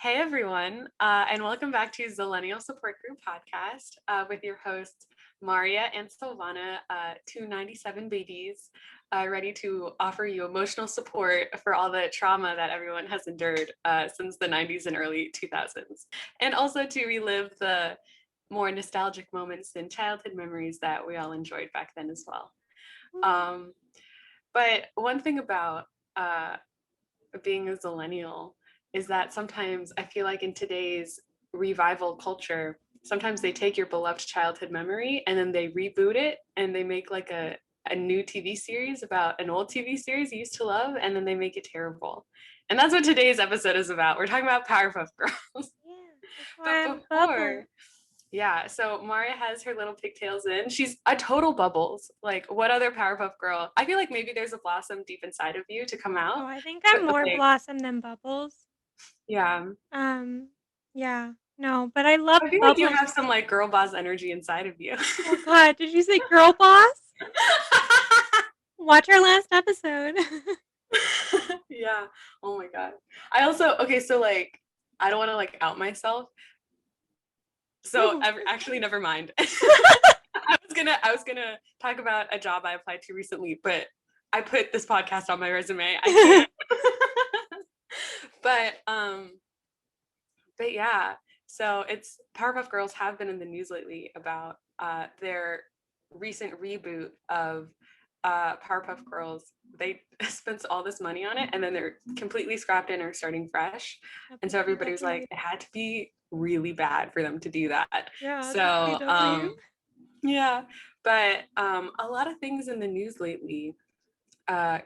Hey everyone, and welcome back to Zillennial Support Group podcast with your hosts Maria and Silvana, two 97 babies, ready to offer you emotional support for all the trauma that everyone has endured since the 90s and early 2000s, and also to relive the more nostalgic moments and childhood memories that we all enjoyed back then as well. Um, but one thing about being a Zillennial is that sometimes I feel like in today's revival culture, sometimes they take your beloved childhood memory and then they reboot it and they make like a new TV series about an old TV series you used to love, and then they make it terrible. And that's what today's episode is about. We're talking about Powerpuff Girls. Yeah, that's why But I'm bubble. before, yeah, so Maria has her little pigtails in. She's a total bubbles. Like, what other Powerpuff Girl? I feel like maybe there's a blossom deep inside of you to come Oh, out. I think I'm But more like, Blossom than Bubbles. yeah, Um, yeah, no, but I love I feel like you Bubbles. have some like girl boss energy inside of you. Oh God, did you say girl boss? Watch our last episode. Yeah. Oh my God. I also, okay, so like, I don't want to like out myself. So actually, never mind. I was gonna talk about a job I applied to recently, but I put this podcast on my resume. I can't. but um, but yeah. So it's Powerpuff Girls have been in the news lately about their recent reboot of Powerpuff Girls. They spent all this money on it, and then they're completely scrapped and are starting fresh. And so everybody was like, it had to be really bad for them to do that. Yeah, So WW. yeah, but a lot of things in the news lately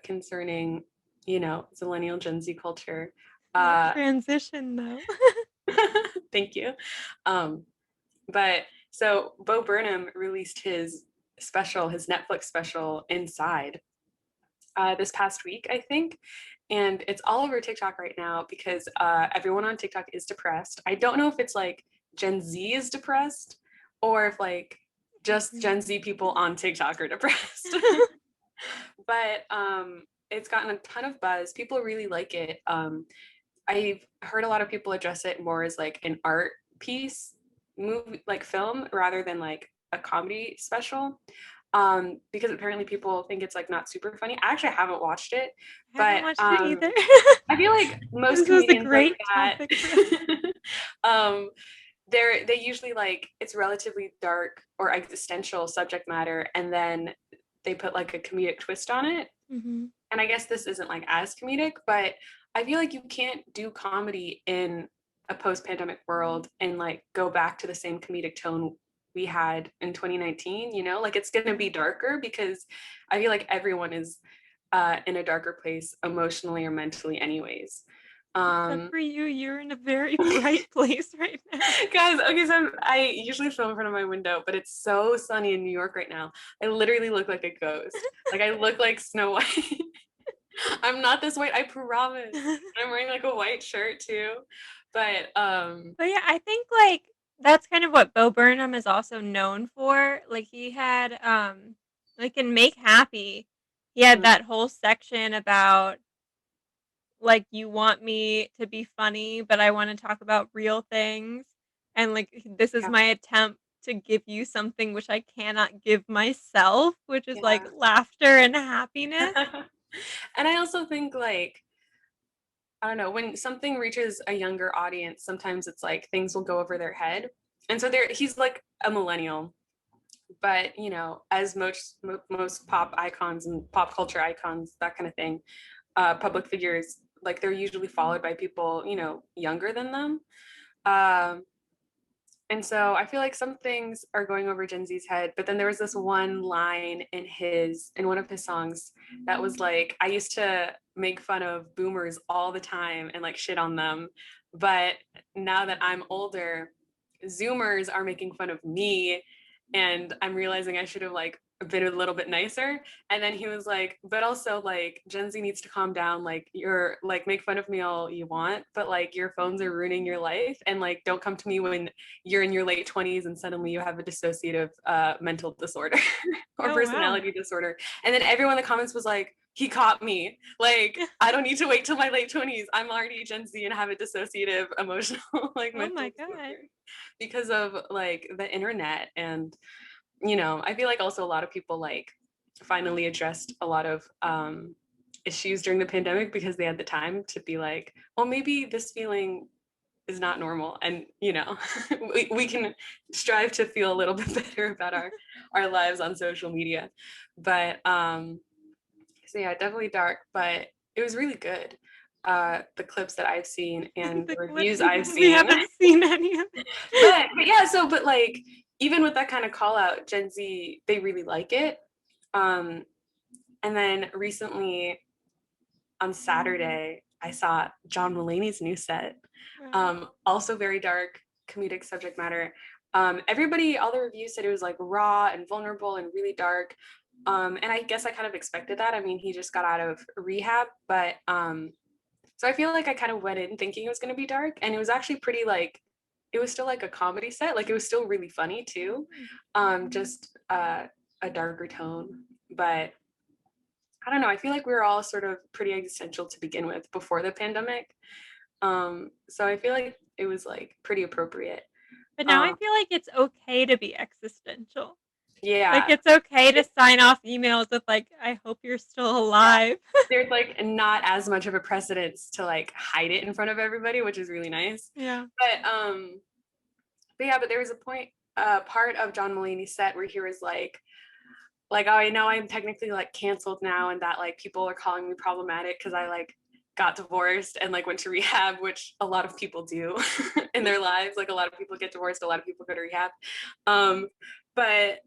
concerning, Zillennial Gen Z culture. Nice transition though. Thank you. Um, but so Bo Burnham released his Netflix special, Inside, this past week, I think. And it's all over TikTok right now because everyone on TikTok is depressed. I don't know if it's like Gen Z is depressed or if like just Gen Z people on TikTok are depressed. But it's gotten a ton of buzz. People really like it. I've heard a lot of people address it more as like an art piece, movie, like film, rather than like a comedy special. Because apparently people think it's like not super funny. I actually haven't watched it, I haven't but watched it either. I feel like most This was a comedians like great that, topic for us. um, they usually like it's relatively dark or existential subject matter, and then they put like a comedic twist on it. Mm-hmm. And I guess this isn't like as comedic, but I feel like you can't do comedy in a post-pandemic world and like go back to the same comedic tone we had in 2019, like it's going to be darker because I feel like everyone is in a darker place emotionally or mentally anyways. Except for you, you're in a very bright place right now. Guys, okay, so I usually film in front of my window, but it's so sunny in New York right now. I literally look like a ghost. Like I look like Snow White. I'm not this white, I promise. I'm wearing like a white shirt too. But yeah, I think like that's kind of what Bo Burnham is also known for. Like he had like in Make Happy, he had mm, that whole section about like you want me to be funny, but I want to talk about real things. And like this is yeah, my attempt to give you something which I cannot give myself, which is like yeah. laughter and happiness. And I also think like I don't know, when something reaches a younger audience, sometimes it's like things will go over their head. And so he's like a millennial, but as most pop icons and pop culture icons, that kind of thing, public figures, like they're usually followed by people younger than them. um, and so I feel like some things are going over Gen Z's head, but then there was this one line in one of his songs that was like, I used to make fun of boomers all the time and like shit on them, but now that I'm older, Zoomers are making fun of me, and I'm realizing I should have like been a little bit nicer. And then he was like, but also like Gen Z needs to calm down. Like you're like make fun of me all you want, but like your phones are ruining your life, and like don't come to me when you're in your late 20s and suddenly you have a dissociative mental disorder or Oh wow. personality disorder. And then everyone in the comments was like, he caught me. Like, I don't need to wait till my late 20s. I'm already Gen Z and have a dissociative emotional like Oh mental my God. disorder because of like the internet. And I feel like also a lot of people like finally addressed a lot of issues during the pandemic because they had the time to be like, well, maybe this feeling is not normal, and we can strive to feel a little bit better about our lives on social media. But so yeah, definitely dark, but it was really good. The clips that I've seen and the reviews I've We seen. haven't seen any of it. but yeah, but like even with that kind of call out, Gen Z, they really like it. And then recently on Saturday, I saw John Mulaney's new set. Also very dark, comedic subject matter. Everybody, all the reviews said it was like raw and vulnerable and really dark. And I guess I kind of expected that. I mean, he just got out of rehab, but so I feel like I kind of went in thinking it was going to be dark, and it was actually pretty like, it was still like a comedy set. Like it was still really funny too, just a darker tone. But I don't know. I feel like we were all sort of pretty existential to begin with before the pandemic. So I feel like it was like pretty appropriate. But now I feel like it's okay to be existential. Yeah. Like it's okay to sign off emails with like, I hope you're still alive. There's like not as much of a precedence to like hide it in front of everybody, which is really nice. Yeah. But yeah, but there was a part of John Mulaney's set where he was like, oh, I know I'm technically like canceled now, and that like people are calling me problematic because I like got divorced and like went to rehab, which a lot of people do in their lives. Like a lot of people get divorced, a lot of people go to rehab. But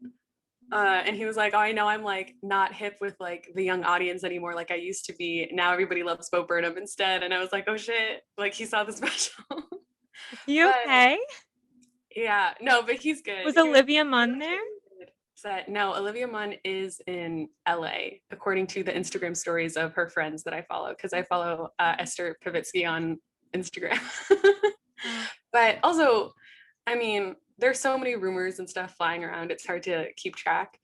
and he was like, oh, I know I'm like not hip with like the young audience anymore like I used to be. Now everybody loves Bo Burnham instead. And I was like, oh shit, like he saw the special. Is he But okay? yeah, no, but he's good. Was Olivia Munn there? No, Olivia Munn is in LA, according to the Instagram stories of her friends that I follow, because I follow Esther Pavitsky on Instagram. But also, I mean, there's so many rumors and stuff flying around, it's hard to keep track.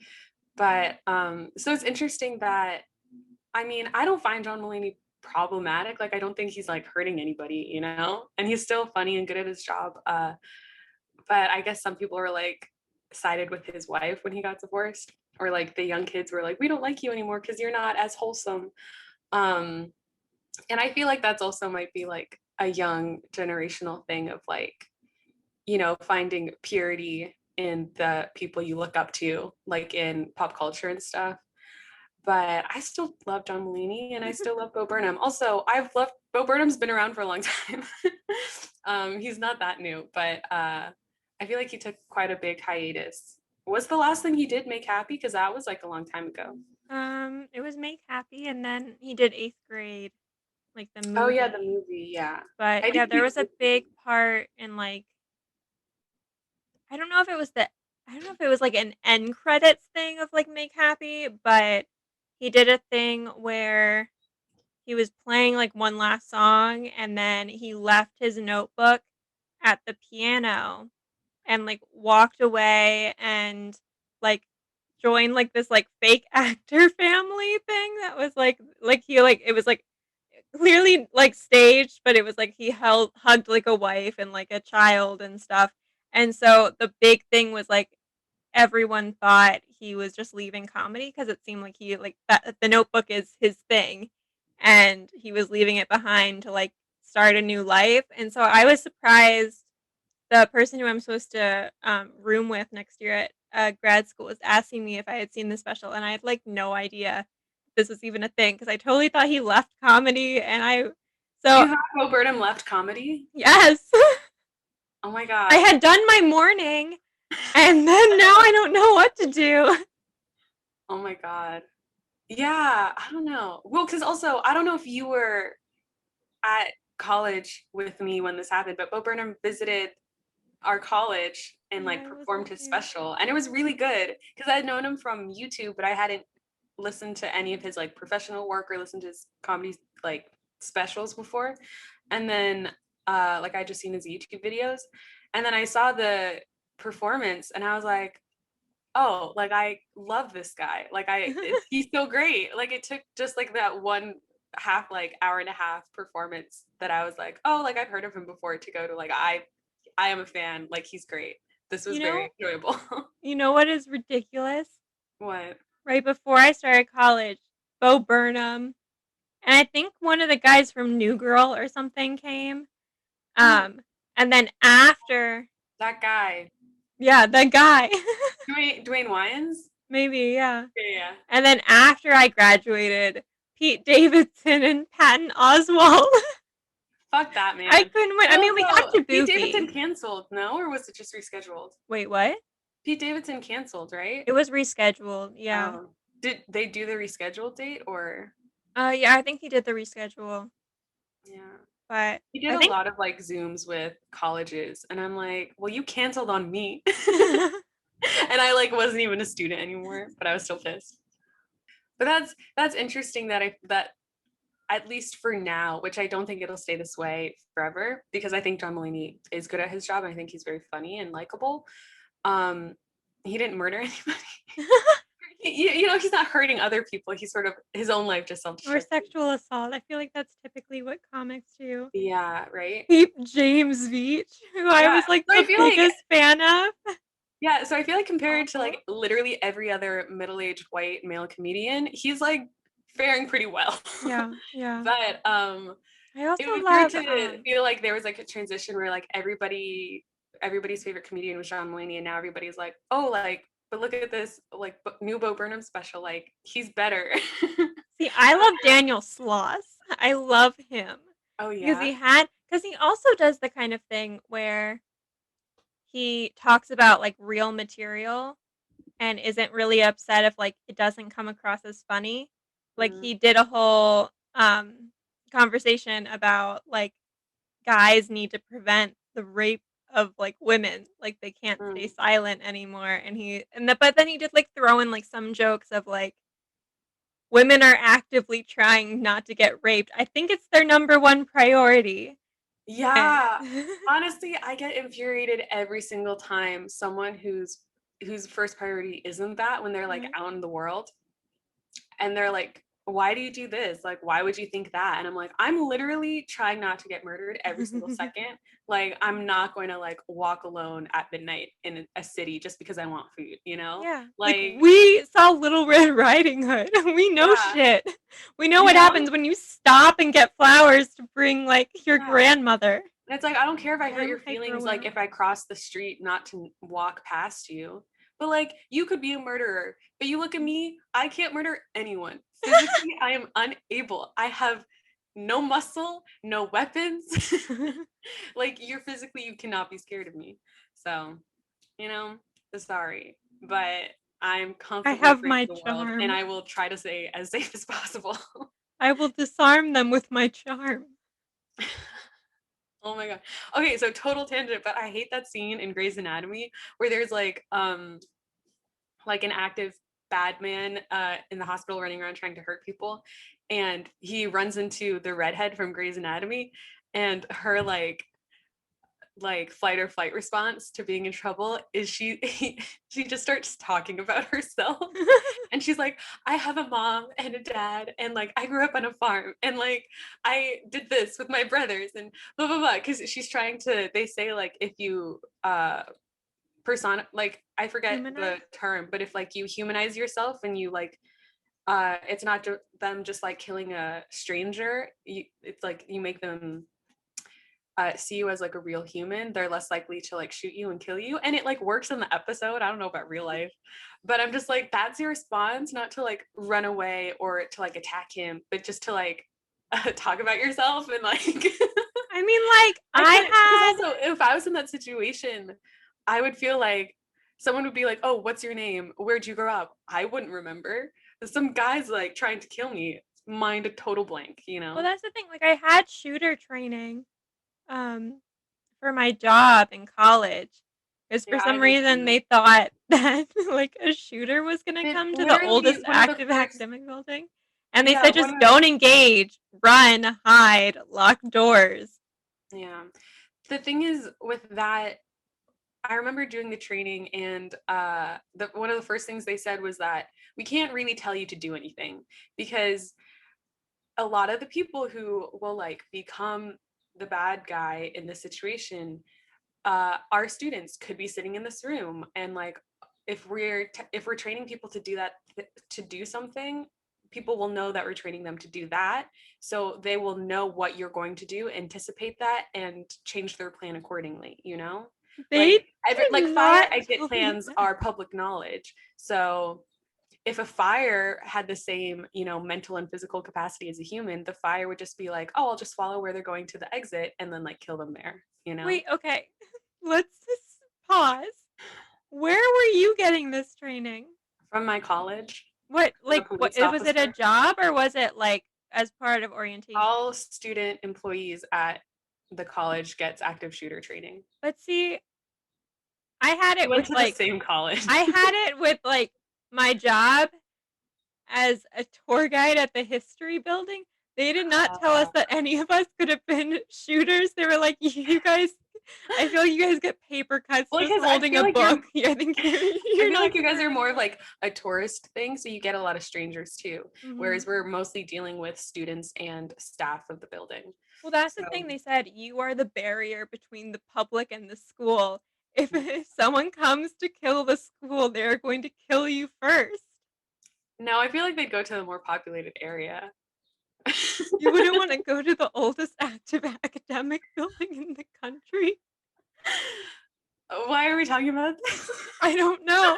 But so it's interesting that, I mean, I don't find John Mulaney problematic. Like, I don't think he's like hurting anybody, and he's still funny and good at his job. But I guess some people were like sided with his wife when he got divorced, or like the young kids were like, we don't like you anymore because you're not as wholesome. And I feel like that's also might be like a young generational thing of like, finding purity in the people you look up to, like in pop culture and stuff. But I still love John Mulaney, and I still love Bo Burnham. Also, Bo Burnham's been around for a long time. He's not that new, but I feel like he took quite a big hiatus. What's the last thing he did make happy? Because that was like a long time ago. It was Make Happy, and then he did 8th grade, like the movie. Oh yeah, the movie, yeah. But yeah, there was a big part in like, I don't know if it was like an end credits thing of like Make Happy, but he did a thing where he was playing like one last song and then he left his notebook at the piano and like walked away and like joined like this like fake actor family thing that was like he like it was like clearly like staged, but it was like he hugged like a wife and like a child and stuff. And so the big thing was like everyone thought he was just leaving comedy because it seemed like he like that the notebook is his thing and he was leaving it behind to like start a new life. And so I was surprised the person who I'm supposed to room with next year at grad school was asking me if I had seen the special, and I had like no idea this was even a thing because I totally thought he left comedy, and you thought Bo Burnham left comedy? Yes. Oh my god. I had done my morning, and then now I don't know what to do. Oh my god. Yeah, I don't know. Well, because also I don't know if you were at college with me when this happened, but Bo Burnham visited our college and like performed his special, and it was really good because I had known him from YouTube, but I hadn't listened to any of his like professional work or listened to his comedy like specials before. And then like I just seen his YouTube videos, and then I saw the performance and I was like, oh, like I love this guy. Like he's so great. Like it took just like that one half like hour and a half performance that I was like, oh, like I've heard of him before to go to like I am a fan. Like he's great. This was You very know, enjoyable. you know what is ridiculous? What? Right before I started college, Bo Burnham and I think one of the guys from New Girl or something came. Oh, And then after, that guy. yeah, the guy. Dwayne Wayans? Maybe, yeah. Yeah, yeah. And then after I graduated, Pete Davidson and Patton Oswalt. Fuck that I man. couldn't wait. I But mean, we got also, to Pete Davidson Goofy. canceled, no? Or was it just rescheduled? Wait, what? Pete Davidson canceled, right? It was rescheduled. Yeah. Oh. Did they do the rescheduled date or Yeah, I think he did the reschedule. yeah. But He did I a think lot of like Zooms with colleges, and I'm like, well, you canceled on me. And I like wasn't even a student anymore, but I was still pissed. But that's interesting that that at least for now, which I don't think it'll stay this way forever, because I think John Mulaney is good at his job and I think he's very funny and likable. Um, he didn't murder anybody. You know, he's not hurting other people. He's sort of his own life just or self-destructive. sexual assault. I feel like that's typically what comics do. Yeah, right. Keep James Veach, who I Yeah. was like So I the feel like biggest fan of. yeah, so I feel like compared to Awful. like literally every other middle-aged white male comedian, he's like faring pretty well. Yeah, yeah. But I it also was weird love to feel like there was like a transition where like everybody's favorite comedian was John Mulaney, and now everybody's like, oh, like, but look at this like new Bo Burnham special, like he's better. see, I love Daniel Sloss. I love him Oh because yeah. he also does the kind of thing where he talks about like real material and isn't really upset if like it doesn't come across as funny. Like Mm, he did a whole conversation about like guys need to prevent the rape of like women, like they can't stay mm. silent anymore. And but then he did like throw in like some jokes of like women are actively trying not to get raped. I think it's their number one priority. And Yeah. Honestly, I get infuriated every single time someone whose first priority isn't that when they're like right? out in the world and they're like, why do you do this? Like, why would you think that? And I'm like, I'm literally trying not to get murdered every single second. Like, I'm not going to like walk alone at midnight in a city just because I want food, you know? Yeah. Like Like, we saw Little Red Riding Hood. We know yeah, shit. We know you what know? happens when you stop and get flowers to bring like your Yeah. grandmother. And it's like, I don't care if I hurt I'm your hyper feelings, like aware. if I cross the street not to walk past you. But like, you could be a murderer. But you look at me, I can't murder anyone. Physically, I am unable. I have no muscle, no weapons. Like, you cannot be scared of me. So, you know, sorry. But I'm I constantly have afraid my of the world, and charm. I will try to stay as safe as possible. I will disarm them with my charm. Oh my god. Okay, so total tangent, but I hate that scene in Grey's Anatomy where there's like an active bad man in the hospital running around trying to hurt people, and he runs into the redhead from Grey's Anatomy, and her like flight or flight response to being in trouble is she just starts talking about herself, and she's like, I have a mom and a dad, and like I grew up on a farm, and like I did this with my brothers, and blah blah blah, because she's trying to, they say like if you persona, like I forget the Humanize? term, but if like you humanize yourself and you like it's not them just like killing a stranger, it's like you make them see you as like a real human, they're less likely to like shoot you and kill you. And it like works in the episode. I don't know about real life, but I'm just like, that's your response, not to like run away or to like attack him, but just to like talk about yourself and like I mean, like, because I also if I was in that situation, I would feel like someone would be like, oh, what's your name? Where'd you grow up? I wouldn't remember. Some guy's like trying to kill me. Mind a total blank, you well, know? that's the thing. Like, I had shooter training um, for my job in college. Because for Yeah, I some did reason too. they thought that, like, a shooter was gonna It come to the literally oldest one of the active first, academic building. And they yeah, said, one "Just of don't engage, run, hide, lock doors." yeah. The thing is with that, I remember doing the training, and one of the first things they said was that we can't really tell you to do anything, because a lot of the people who will like become the bad guy in this situation, our students could be sitting in this room, and like if we're training people to do that, to do something, people will know that we're training them to do that, so they will know what you're going to do, anticipate that, and change their plan accordingly, you know. They Like like did fire not exit tell me plans that. are public knowledge, so if a fire had the same, you know, mental and physical capacity as a human, the fire would just be like, oh, I'll just follow where they're going to the exit and then like kill them there, you know? Wait, okay. Let's just pause. Where were you getting this training? From my college, What, I'm a like, what police was it a officer. job or was it like as part of orientation? All student employees at the college gets active shooter training. But see, I had We it went with to the like, same college. I had it with like my job as a tour guide at the history building. They did not tell us that any of us could have been shooters. They were like, you guys, I feel like you guys get paper cuts Well, just because I holding feel a like you're book. I think I you're feel not like you guys are more of anyone. like a tourist thing, so you get a lot of strangers too. Hmm. Whereas we're mostly dealing with students and staff of the building. Well, that's the So thing. They said you are the barrier between the public and the school. If someone comes to kill the school, they're going to kill you first. no, I feel like they'd go to the more populated area. You wouldn't want to go to the oldest active academic building in the country. Why are we talking about this? I don't know.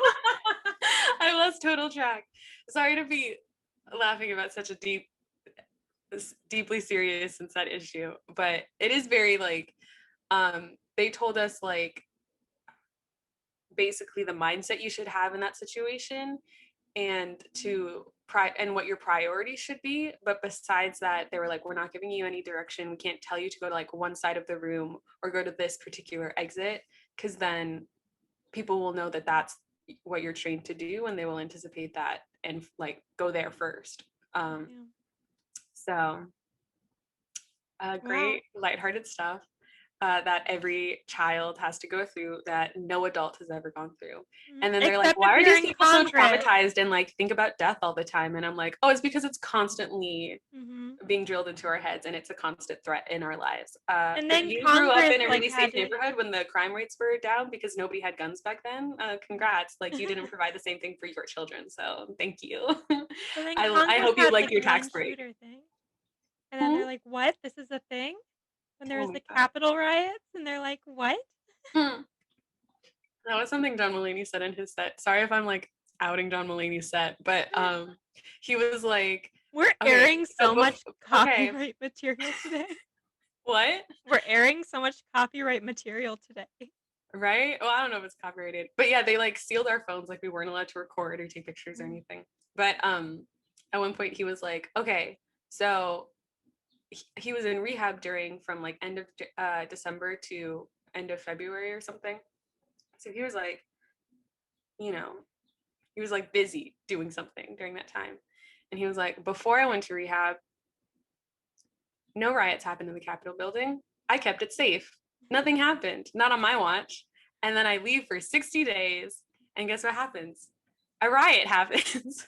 I lost total track. Sorry to be laughing about such a deeply serious and sad issue, but it is very like, they told us like basically the mindset you should have in that situation, and and what your priorities should be. But besides that, they were like, we're not giving you any direction. We can't tell you to go to like one side of the room or go to this particular exit, because then people will know that that's what you're trained to do, and they will anticipate that and like go there first. um Yeah. so Wow. great lighthearted stuff that every child has to go through that no adult has ever gone through. And then they're like, Except why if are you're these in people so Congress. traumatized and like think about death all the time? And I'm like, oh, it's because it's constantly Hmm. being drilled into our heads, and it's a constant threat in our lives. And But then you grew up Congress in a like really had safe to. neighborhood when the crime rates were down because nobody had guns back then. Congrats. Like, you didn't provide the same thing for your children. So thank you. But then I Congress hope you had like the your tax one break. shooter thing. And then they're Hmm? like, what? This is a thing? When there Oh was my the God. Capitol riots? And they're like, what? Hmm. That was something John Mulaney said in his set. Sorry if I'm like outing John Mulaney's set, but he was like, We're okay, airing so much okay, copyright material today. what? We're airing so much copyright material today. Right? Well, I don't know if it's copyrighted, but yeah, they like sealed our phones, like we weren't allowed to record or take pictures or anything. But at one point he was like, okay, so he was in rehab during from like end of December to end of February or something. So he was like, you know, he was like busy doing something during that time. And he was like, before I went to rehab, no riots happened in the Capitol building. I kept it safe. Nothing happened, not on my watch. And then I leave for 60 days. And guess what happens? A riot happens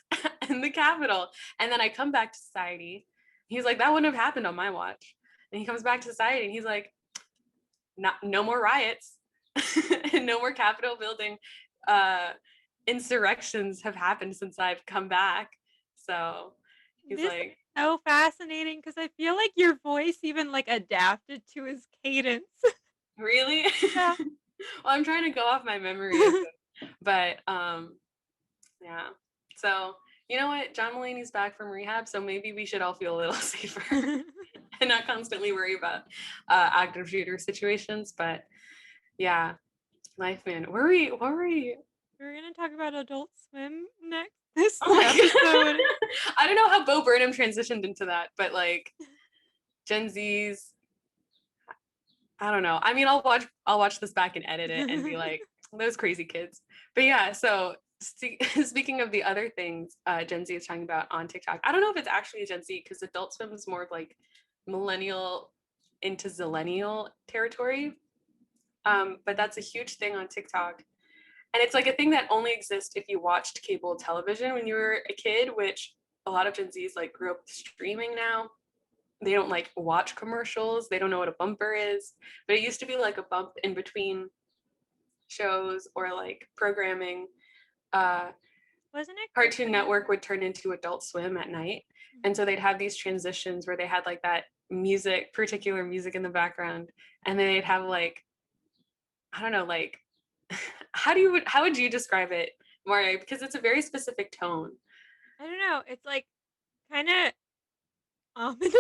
in the Capitol. And then I come back to society. He's like, that wouldn't have happened on my watch. And he comes back to society and he's like, no more riots and no more Capitol building uh, insurrections have happened since I've come back. So he's This is like, so fascinating because I feel like your voice even like adapted to his cadence. really? Yeah. Well, I'm trying to go off my memory of it, but yeah. So you know what? John Mulaney's back from rehab, so maybe we should all feel a little safer and not constantly worry about active shooter situations. But yeah, life, man. What were we? We're gonna talk about Adult Swim next this Oh my episode. God. I don't know how Bo Burnham transitioned into that, but like Gen Z's, I don't know. I mean, I'll watch this back and edit it and be like, those crazy kids. But yeah, so speaking of the other things Gen Z is talking about on TikTok, I don't know if it's actually a Gen Z because Adult Swim is more of like millennial into Zillennial territory. But that's a huge thing on TikTok. And it's like a thing that only exists if you watched cable television when you were a kid, which a lot of Gen Zs like grew up streaming now. They don't like watch commercials. They don't know what a bumper is. But it used to be like a bump in between shows or like programming. Uh, Wasn't it Cartoon Network would turn into Adult Swim at night. And so they'd have these transitions where they had like that music, particular music in the background. And then they'd have like, I don't know, like, how would you describe it, Mario? Because it's a very specific tone. I don't know. It's like kind of ominous.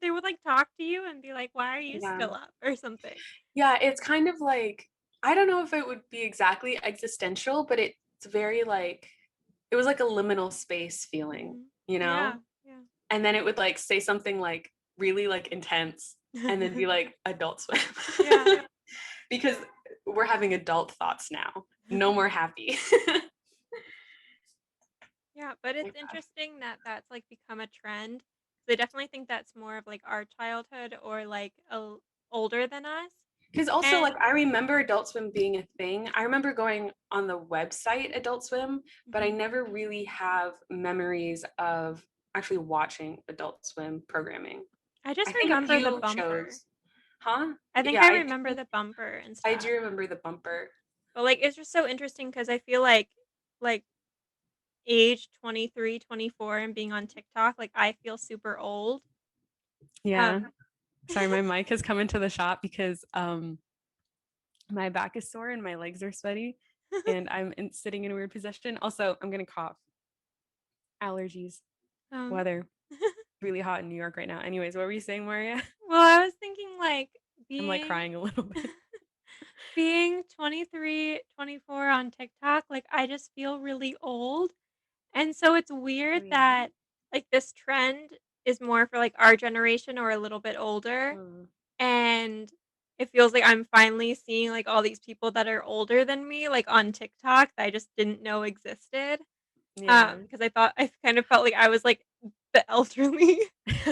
They would like talk to you and be like, "Why are you Yeah. still up?" or something. Yeah, it's kind of like, I don't know if it would be exactly existential, but it's very like, it was like a liminal space feeling, you know? Yeah, yeah. And then it would like say something like really like intense and then be like Adult Swim. Yeah. Because we're having adult thoughts now. No more happy. Yeah, but it's interesting that that's like become a trend. So I definitely think that's more of like our childhood or like older than us. Because also, like, And I remember Adult Swim being a thing. I remember going on the website Adult Swim, but I never really have memories of actually watching Adult Swim programming. I just I think a remember the few bumper. shows. Huh? I think Yeah, I remember the bumper and I stuff. do remember the bumper. But like it's just so interesting because I feel like age 23, 24, and being on TikTok, like I feel super old. Yeah. Um Sorry, my mic has come into the shop because my back is sore and my legs are sweaty and sitting in a weird position. Also, I'm gonna cough. Allergies, um weather, really hot in New York right now. Anyways, what were you saying, Maria? well, I was thinking like I'm like being crying a little bit. being 23, 24 on TikTok, like I just feel really old. And so it's Oh weird yeah. that like this trend is more for like our generation or a little bit older. Mm, And it feels like I'm finally seeing like all these people that are older than me like on TikTok that I just didn't know existed. yeah. Because I kind of felt like I was like the elderly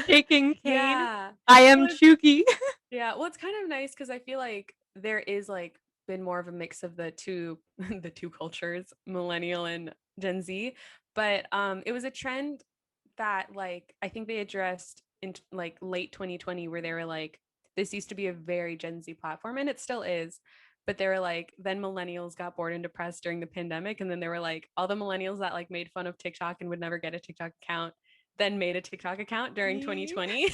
shaking cane. Yeah. I am Well, Chuki. yeah. Well, it's kind of nice because I feel like there is like been more of a mix of the two the two cultures, millennial and Gen Z. But it was a trend that like I think they addressed in like late 2020 where they were like, this used to be a very Gen Z platform and it still is. But they were like, then millennials got bored and depressed during the pandemic. And then they were like, all the millennials that like made fun of TikTok and would never get a TikTok account, then made a TikTok account during Me. 2020.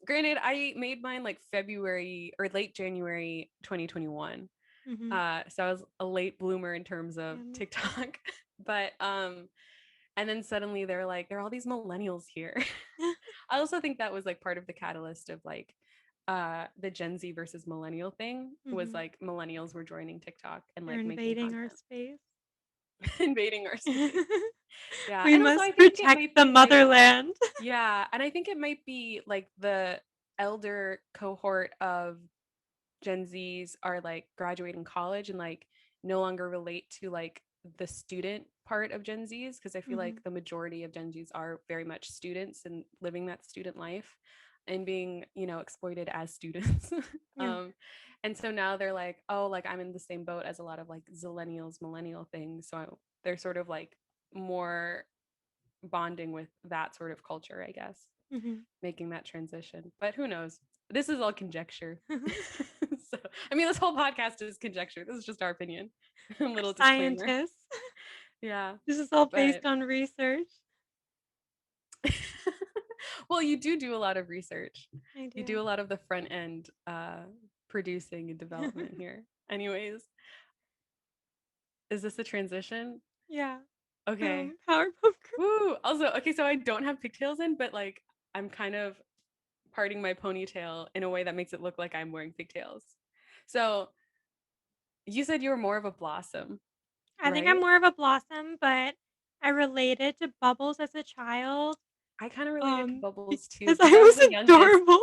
Granted, I made mine like February or late January 2021. Mhm. So I was a late bloomer in terms of Yeah, me too. TikTok. But and then suddenly they're like, there are all these millennials here. I also think that was like part of the catalyst of like the Gen Z versus millennial thing was Mhm. like millennials were joining TikTok and They're like making invading our content, space. invading our space. Yeah. We And also I must think it protect might the be like, motherland. yeah, and I think it might be like the elder cohort of Gen Zs are like graduating college and like no longer relate to like the student part of Gen Zs because I feel Mhm. like the majority of Gen Zs are very much students and living that student life and being, you know, exploited as students. Yeah. um and so now they're like, oh, like I'm in the same boat as a lot of like zillennials, millennial things. So they're sort of like more bonding with that sort of culture, I guess, Mhm. making that transition. But who knows? This is all conjecture. So, I mean, this whole podcast is conjecture. This is just our opinion. A We're little disclaimer. scientists. Yeah. This is all based But, on research. well, you do a lot of research. I You do do. a lot of the front end producing and development here. Anyways, is this a transition? Yeah. Okay. Powerpuff Girls. Woo. Also, okay, so I don't have pigtails in, but like I'm kind of parting my ponytail in a way that makes it look like I'm wearing pigtails. So you said you were more of a blossom, I think I'm right? more of a blossom, but I related to Bubbles as a child, I kind of related to Bubbles too because I because I was was the youngest. adorable.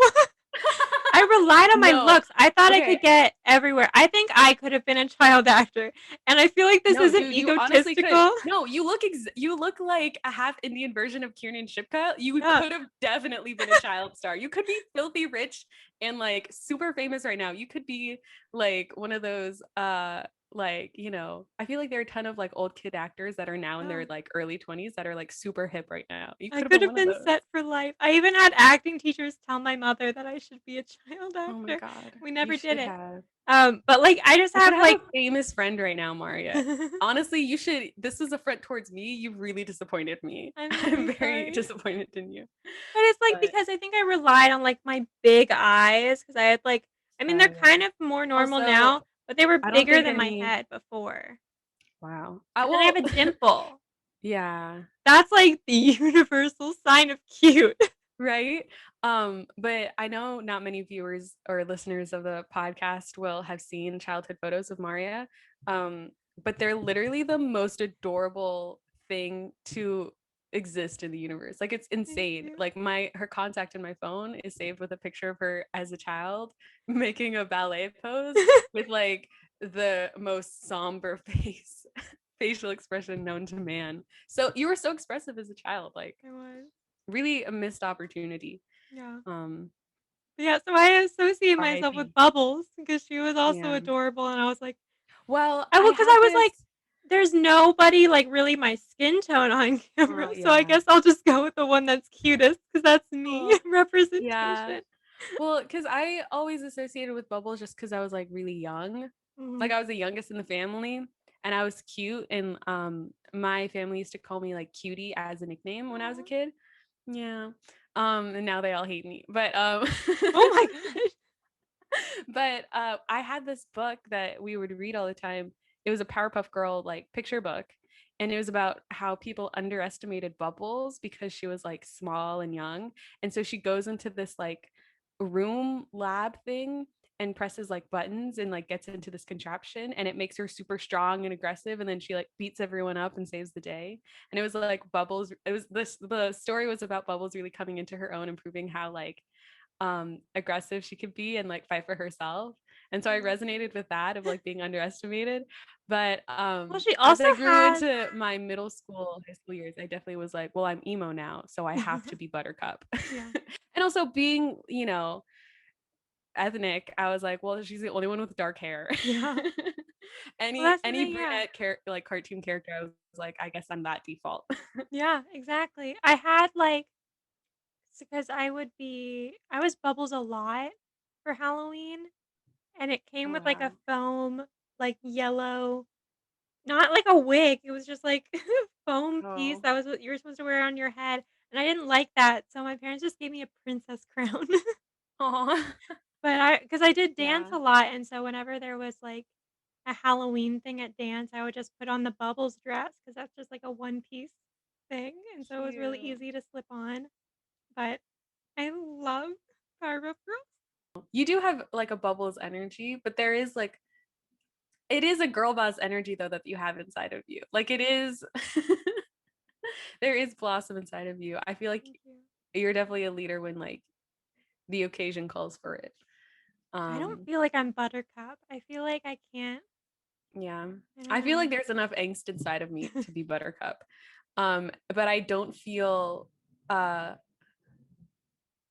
I relied on my No. looks. I thought I Okay. could get everywhere. I think I could have been a child actor, and I feel like this No, isn't dude, you honestly could. egotistical. No, you look like a half Indian version of Kiernan Shipka. You Yeah. could have definitely been a child star. You could be filthy rich and like super famous right now. You could be like one of those like, you know, I feel like there are a ton of like old kid actors that are now in Yeah. their like early 20s that are like super hip right now. You I could have could been have one of been those. set for life. I even had acting teachers tell my mother that I should be a child Oh my actor. God. We You never did should it. have. But like I just I could have have like a famous friend right now, Maria. Honestly, you should. This is a front towards me. You really disappointed me. I'm I'm very very sorry. disappointed in you. But it's like But because I think I relied on like my big eyes because I had like I mean they're yeah. kind of more normal Also, now, but they were I don't bigger think than my any. head before. Wow. And then I have Well, a dimple. yeah. That's like the universal sign of cute. Right. But I know not many viewers or listeners of the podcast will have seen childhood photos of Maria. Um, but they're literally the most adorable thing to exist in the universe. Like it's Thank insane. you. Like my her contact in my phone is saved with a picture of her as a child making a ballet pose with like the most somber facial expression known to man. So you were so expressive as a child, like I was. really a missed opportunity. Yeah. Um, Yeah, so I associate myself with RIP. Bubbles because she was also Yeah. adorable, and I was like, Well, I I well, because had I was this. like, there's nobody like really my skin tone on camera, Oh so I yeah. guess I'll just go with the one that's cutest because that's me Well, yeah. representation. Well, because I always associated with Bubbles just because I was like really young. Like Mhm. I was the youngest in the family and I was cute. And my family used to call me like cutie as a nickname when I was a Aw. kid. Yeah. And now they all hate me. But Oh my gosh. but I had this book that we would read all the time. It was a Powerpuff Girl like picture book, and it was about how people underestimated Bubbles because she was like small and young, and so she goes into this like room lab thing and presses like buttons and like gets into this contraption and it makes her super strong and aggressive and then she like beats everyone up and saves the day. And it was like Bubbles, it was this the story was about Bubbles really coming into her own and proving how like aggressive she could be and like fight for herself. And so I I love resonated that. with that of like being underestimated. But Well, she as also I grew has into my middle school high school years, I definitely was like, well, I'm emo now, so I have to be Buttercup. yeah. And also being, you know, ethnic, I was like, well, she's the only one with dark hair. Yeah. Well, any that's the any thing, yeah. brunette character like cartoon character, I was like, I guess I'm that default. Yeah, exactly. I had like because I was Bubbles a lot for Halloween, and it came Oh with like a wow. foam, like yellow, not like a wig. It was just like foam piece Oh. that was what you were supposed to wear on your head, and I didn't like that, so my parents just gave me a princess crown. Oh. But because I did dance Yeah. a lot, and so whenever there was like a Halloween thing at dance, I would just put on the Bubbles dress because that's just like a one piece thing, and so it was really Cute. easy to slip on. But I love Powerpuff Girls. You do have like a Bubbles energy, but there is like it is a girl boss energy though that you have inside of you. Like it is there is blossom inside of you. I feel like Thank you. you're definitely a leader when like the occasion calls for it. I don't Um feel like I'm Buttercup. I feel like I can't. yeah. I don't I feel like know. there's enough angst inside of me to be Buttercup. But I don't feel uh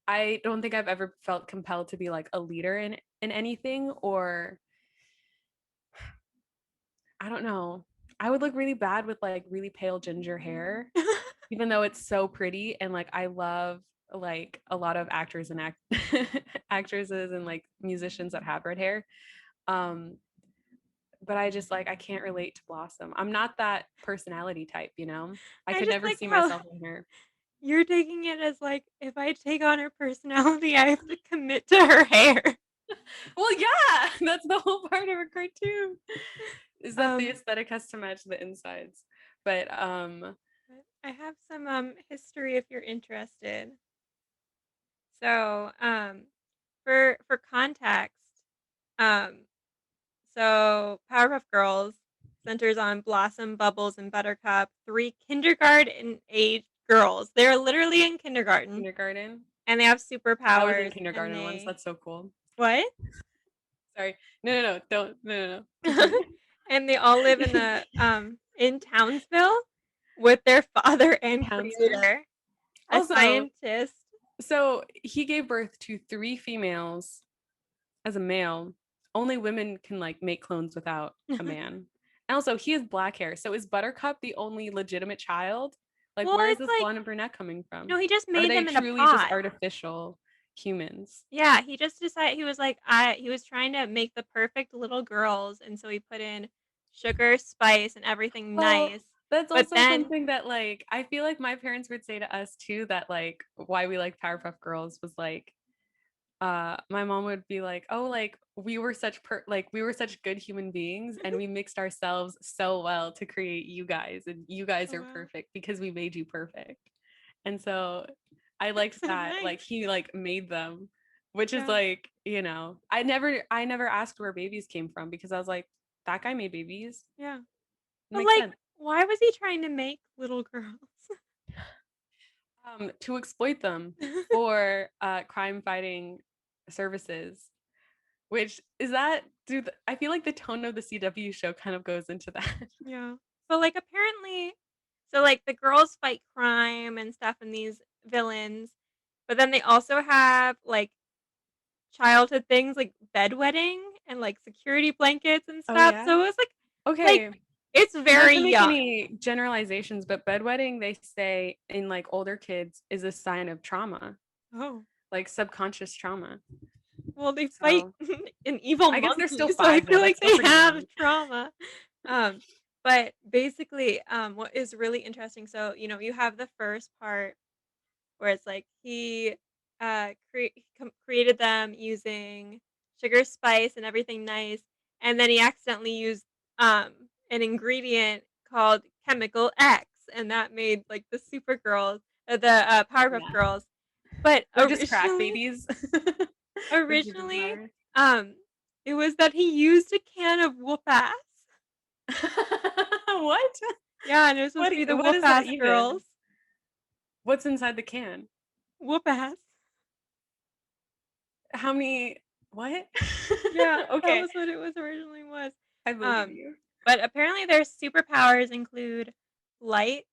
I don't think I've ever felt compelled to be like a leader in anything or I don't know. I would look really bad with like really pale ginger hair, even though it's so pretty and like I love like a lot of actors and actresses and like musicians that have red hair. Um, but I just like I can't relate to Blossom. I'm not that personality type, you know. I I could just never like see how myself in her. you're taking it as like if I take on her personality, I have to commit to her hair. Well, yeah, that's the whole part of a cartoon. Is that the Um, aesthetic has to match the insides. But but I have some history if you're interested. So, for context, um, so Powerpuff Girls centers on Blossom, Bubbles, and Buttercup, three kindergarten age girls. They're literally in kindergarten. kindergarten. and they have I was in superpowers, and kindergarten once. they That's so cool. what? Sorry. No. Don't. No. Continue. And they all live in Townsville with their father and Townsville. creator, a Also, scientist. so he gave birth to 3 females as a male. Only women can like make clones without a man. And also, he has black hair. So is Buttercup the only legitimate child? Like, Well, where is it's this like blonde and brunette coming no, from? he just Or are made they them in a truly just pot. artificial humans? Yeah, he just decided he was like he was trying to make the perfect little girls, and so he put in sugar, spice, and everything Well, nice. that's But also then something that like I feel like my parents would say to us too, that like why we like Powerpuff Girls was like my mom would be like, oh, like we were such good human beings and we mixed ourselves so well to create you guys, and you guys oh are wow, perfect because we made you perfect. And so I that's liked so that nice. like he like made them, which is Yeah, like, I never asked where babies came from because I was like, that guy made babies. yeah. It But makes like, sense. why was he trying to make little girls? To exploit them for crime fighting services, which is that, dude, I feel like the tone of the CW show kind of goes into that. Yeah. But like apparently so like the girls fight crime and stuff and these villains, but then they also have like childhood things like bedwetting and like security blankets and Oh stuff. yeah. So it was like Okay. it's Not very to make young. any generalizations, but bedwetting, they say in like older kids, is a sign of trauma, Oh. like subconscious trauma. Well, they fight So an evil I guess they're monkey, still so I 5 feel though. like That's still they pretty have young. trauma. Um, but basically, what is really interesting, so you have the first part where it's like he created them using sugar, spice, and everything nice, and then he accidentally used an ingredient called chemical X, and that made like the Supergirls, the Powerpuff Yeah. Girls. But They're just crack originally, babies with originally, superpowers. um, it was that he used a can of whoop ass. What? Yeah, and it was supposed to be the What whoop is that ass even? girls. What's inside the can? Whoop ass. How many? What? Yeah, that Okay, was what it was originally was. I believe Um, you. but apparently their superpowers include light,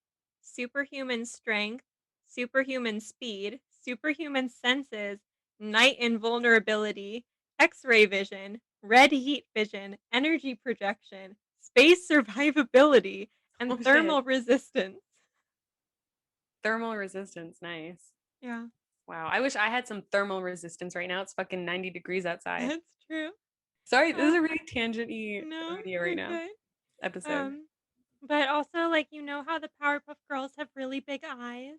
superhuman strength, superhuman speed, superhuman senses, night invulnerability, X-ray vision, red heat vision, energy projection, space survivability, and Oh shit. thermal resistance. Thermal resistance, nice. Yeah, Wow, I wish I had some thermal resistance right now. It's fucking 90 degrees outside. that's true. Sorry, this is Uh, a really tangent-y no, video right you're now. good. Episode. Um, but also, like, how the Powerpuff Girls have really big eyes?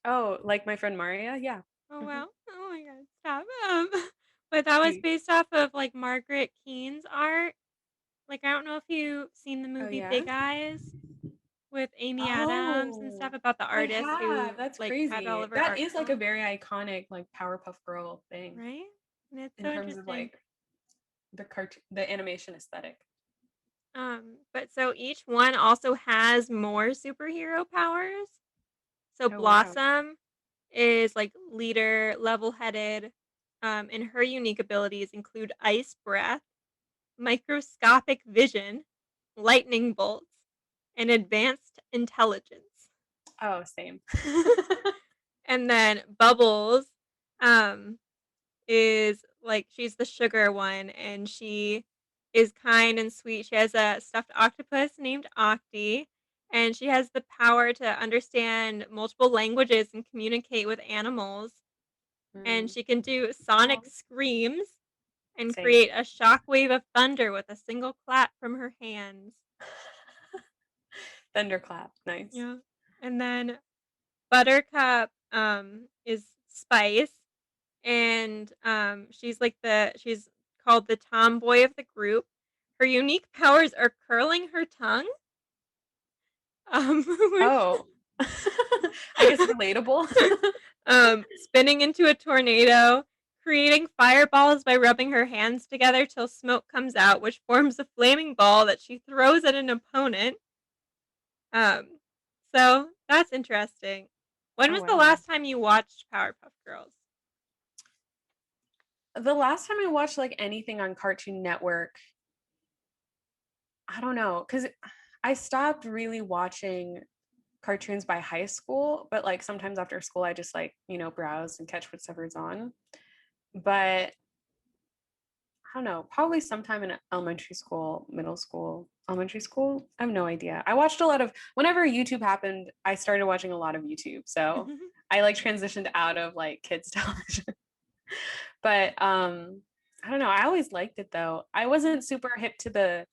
Oh, like my friend Maria? Yeah. Oh, Mhm. wow. Oh my god, stop. But that was She. based off of, like, Margaret Keane's art. Like, I don't know if you've seen the Oh movie yeah. Big Eyes with Amy Adams and stuff Oh, about the I artist who, have. That's like, had all crazy. of her That art is like a stolen, very iconic like Powerpuff Girl thing right? And it's in so terms of interesting. like the animation aesthetic. But so each one also has more superhero powers. So Oh wow. Blossom is like leader, level-headed, and her unique abilities include ice breath, microscopic vision, lightning bolts, and advanced intelligence. Oh, same. And then Bubbles um is like she's the sugar one and she is kind and sweet. She has a stuffed octopus named Octi and she has the power to understand multiple languages and communicate with animals and Mm, she can do sonic oh, screams and same. create a shockwave of thunder with a single clap from her hands. Thunderclap. Nice. Yeah. And then Buttercup is Spice and she's called the tomboy of the group. Her unique powers are curling her tongue, which Oh. I guess relatable. spinning into a tornado, creating fireballs by rubbing her hands together till smoke comes out, which forms a flaming ball that she throws at an opponent. Um, so that's interesting. When Oh was the wow. last time you watched Powerpuff Girls? The last time I watched like anything on Cartoon Network, I don't know, because I stopped really watching cartoons by high school, but like sometimes after school I just like, browse and catch whatever's on. But I don't know, probably sometime in elementary school, middle school, elementary school. I have no idea. I watched a lot of, whenever YouTube happened, I started watching a lot of YouTube. So I like transitioned out of like kids television. But I don't know. I always liked it though. I wasn't super hip to the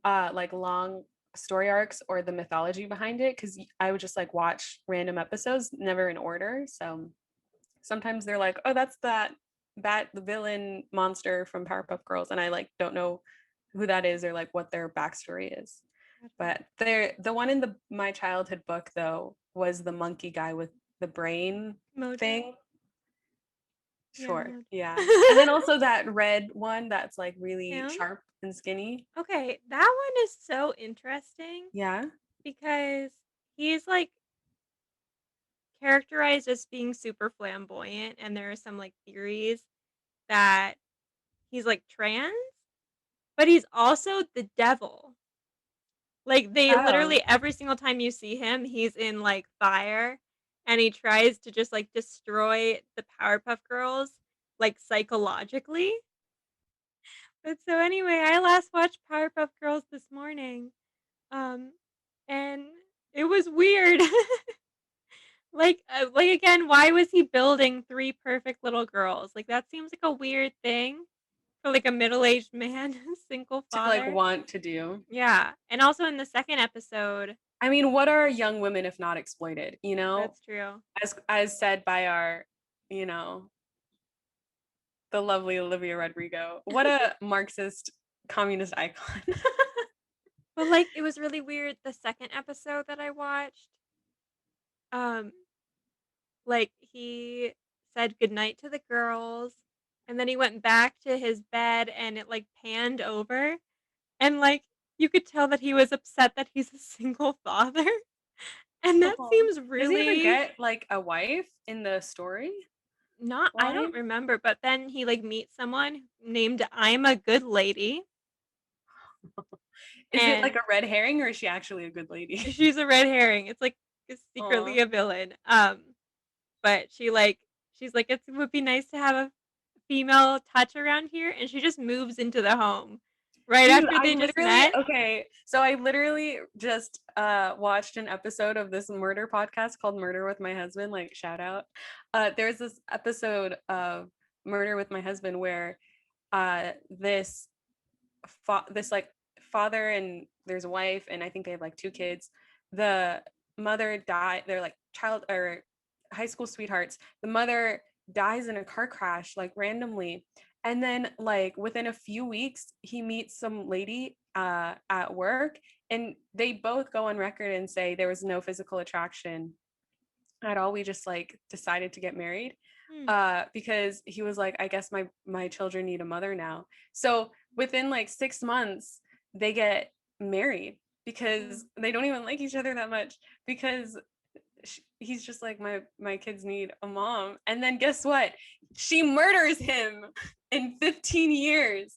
like long story arcs or the mythology behind it because I would just like watch random episodes, never in order. So sometimes they're like, oh, that's the villain monster from Powerpuff Girls, and I like don't know who that is or like what their backstory is. But the one in the my childhood book though was the monkey guy with the brain Mojo. thing. Yeah, Sure. Mojo. Yeah. And then also that red one that's like really Him? sharp and skinny. Okay, that one is so interesting Yeah. because he's like characterized as being super flamboyant, and there are some like theories that he's like trans, but he's also the devil. Like they Oh. literally every single time you see him, he's in like fire and he tries to just like destroy the Powerpuff Girls like psychologically. But so anyway, I last watched Powerpuff Girls this morning. Um and it was weird. Like again, why was he building three perfect little girls? Like that seems like a weird thing for like a middle-aged man, single To like father. want to do. Yeah. And also in the second episode, I mean, what are young women if not exploited, that's true. As said by our, you know, the lovely Olivia Rodrigo. What a Marxist communist icon. But like it was really weird the second episode that I watched. Um like he said goodnight to the girls and then he went back to his bed and it like panned over and like you could tell that he was upset that he's a single father. And that Oh. seems Does he ever really get like a wife in the story not I don't line? remember, but then he like meets someone named I'm a good lady Is it like and a red herring or is she actually a good lady? she's a red herring. It's like is Aw. secretly a villain. But she's like, "It would be nice to have a female touch around here," and she just moves into the home right Dude, after they just met. I literally just watched an episode of this murder podcast called Murder with My Husband, like shout out. There's this episode of Murder with My Husband where this like father and there's a wife and I think they have like two kids. The mother died, they're like child or high school sweethearts. The mother dies in a car crash like randomly, and then like within a few weeks he meets some lady at work, and they both go on record and say there was no physical attraction at all. We just like decided to get married Hmm. because he was like, I guess my children need a mother now. So within like 6 months they get married because Mm. they don't even like each other that much, because he's just like, my kids need a mom. And then guess what, she murders him in 15 years.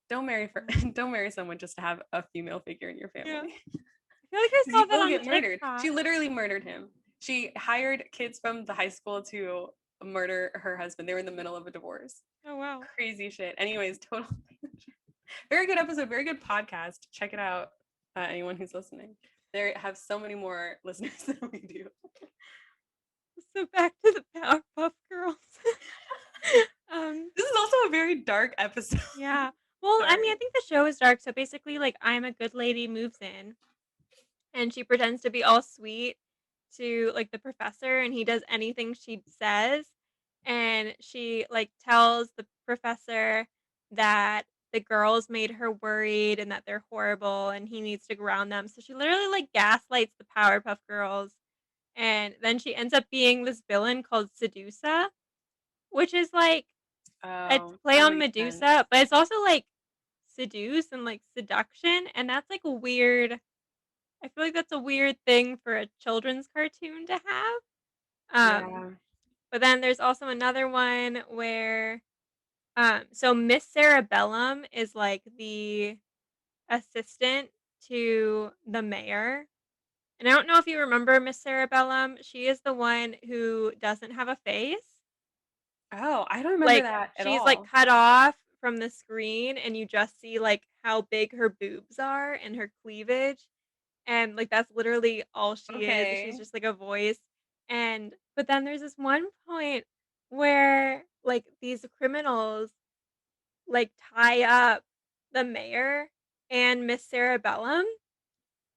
Don't marry someone just to have a female figure in your Yeah. family. I feel like I saw You that will on get murdered. TikTok. She literally murdered him. She hired kids from the high school to murder her husband. They were in the middle of a divorce. Oh, wow. Crazy shit. Anyways, total. Very good episode. Very good podcast. Check it out. Anyone who's listening, they have so many more listeners than we do. So back to the Powerpuff Girls. Um, This is also a very dark episode. yeah. Well, I mean, I Sorry. think the show is dark, so basically, like, I'm a good lady moves in, and she pretends to be all sweet to, like, the professor, and he does anything she says, and she, like, tells the professor that the girls made her worried and that they're horrible and he needs to ground them, so she literally, like, gaslights the Powerpuff Girls, and then she ends up being this villain called Sedusa, which is, like, it's Oh, play that on makes sense. Medusa, but it's also, like, seduce and, like, seduction, and that's, like, a weird I feel like that's a weird thing for a children's cartoon to have. Um, Yeah. but then there's also another one where so Miss Cerebellum is like the assistant to the mayor. And I don't know if you remember Miss Cerebellum. She is the one who doesn't have a face. Oh, I don't remember Like, that at she's, like, all. cut off from the screen, and you just see, like, how big her boobs are and her cleavage, and, like, that's literally all she is. She's Okay. just, like, a voice, and but then there's this one point where, like, these criminals, like, tie up the mayor and Miss Cerebellum,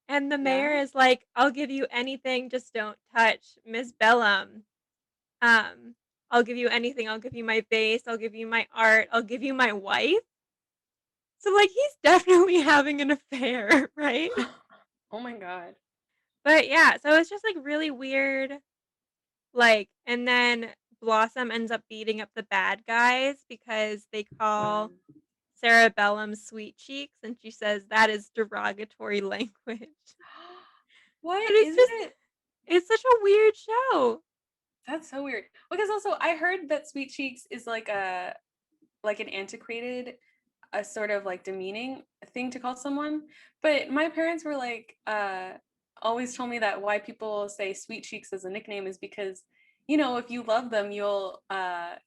and the mayor Yeah. is like, "I'll give you anything, just don't touch Miss Bellum." Um, I'll give you anything. I'll give you my vase. I'll give you my art. I'll give you my wife. So, like, he's definitely having an affair, right? Oh my god. But yeah, so it's just like really weird. Like, and then Blossom ends up beating up the bad guys because they Wow. call Sarah Bellum sweet cheeks, and she says that is derogatory language. What But it's is just, it? it's such a weird show. That's so weird. Because also I heard that Sweet Cheeks is like an antiquated, a sort of like demeaning thing to call someone. But my parents were like, always told me that why people say Sweet Cheeks as a nickname is because, if you love them, you'll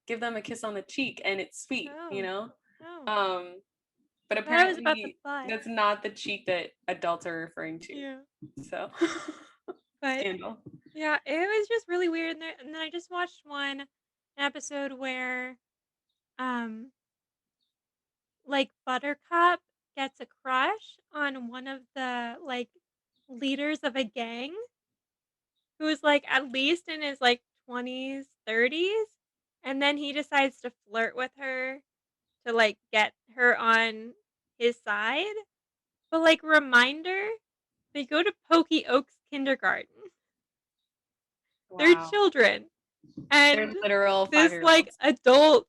give them a kiss on the cheek and it's sweet, Oh, oh. Um, but I thought it was about the apparently butt. that's not the cheek that adults are referring to. Yeah. So But scandal. yeah, it was just really weird, and then I just watched an episode where, um, like, Buttercup gets a crush on one of the, like, leaders of a gang who is, like, at least in his, like, 20s, 30s, and then he decides to flirt with her to, like, get her on his side. But, like, reminder, they go to Pokey Oaks kindergarten. They're Wow. children. They're And literal this, like, 5-year-olds. adult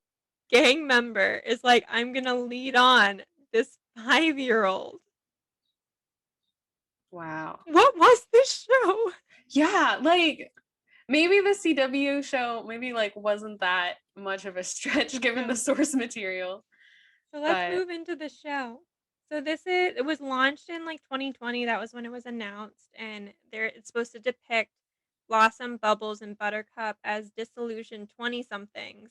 gang member is like, "I'm gonna lead on this 5-year-old." Wow. What was this show? Yeah, like maybe the CW show maybe like wasn't that much of a stretch given the No. source material. So let's But move into the show. So it was launched in, like, 2020, that was when it was announced, and it's supposed to depict Blossom, Bubbles, and Buttercup as disillusioned 20-somethings,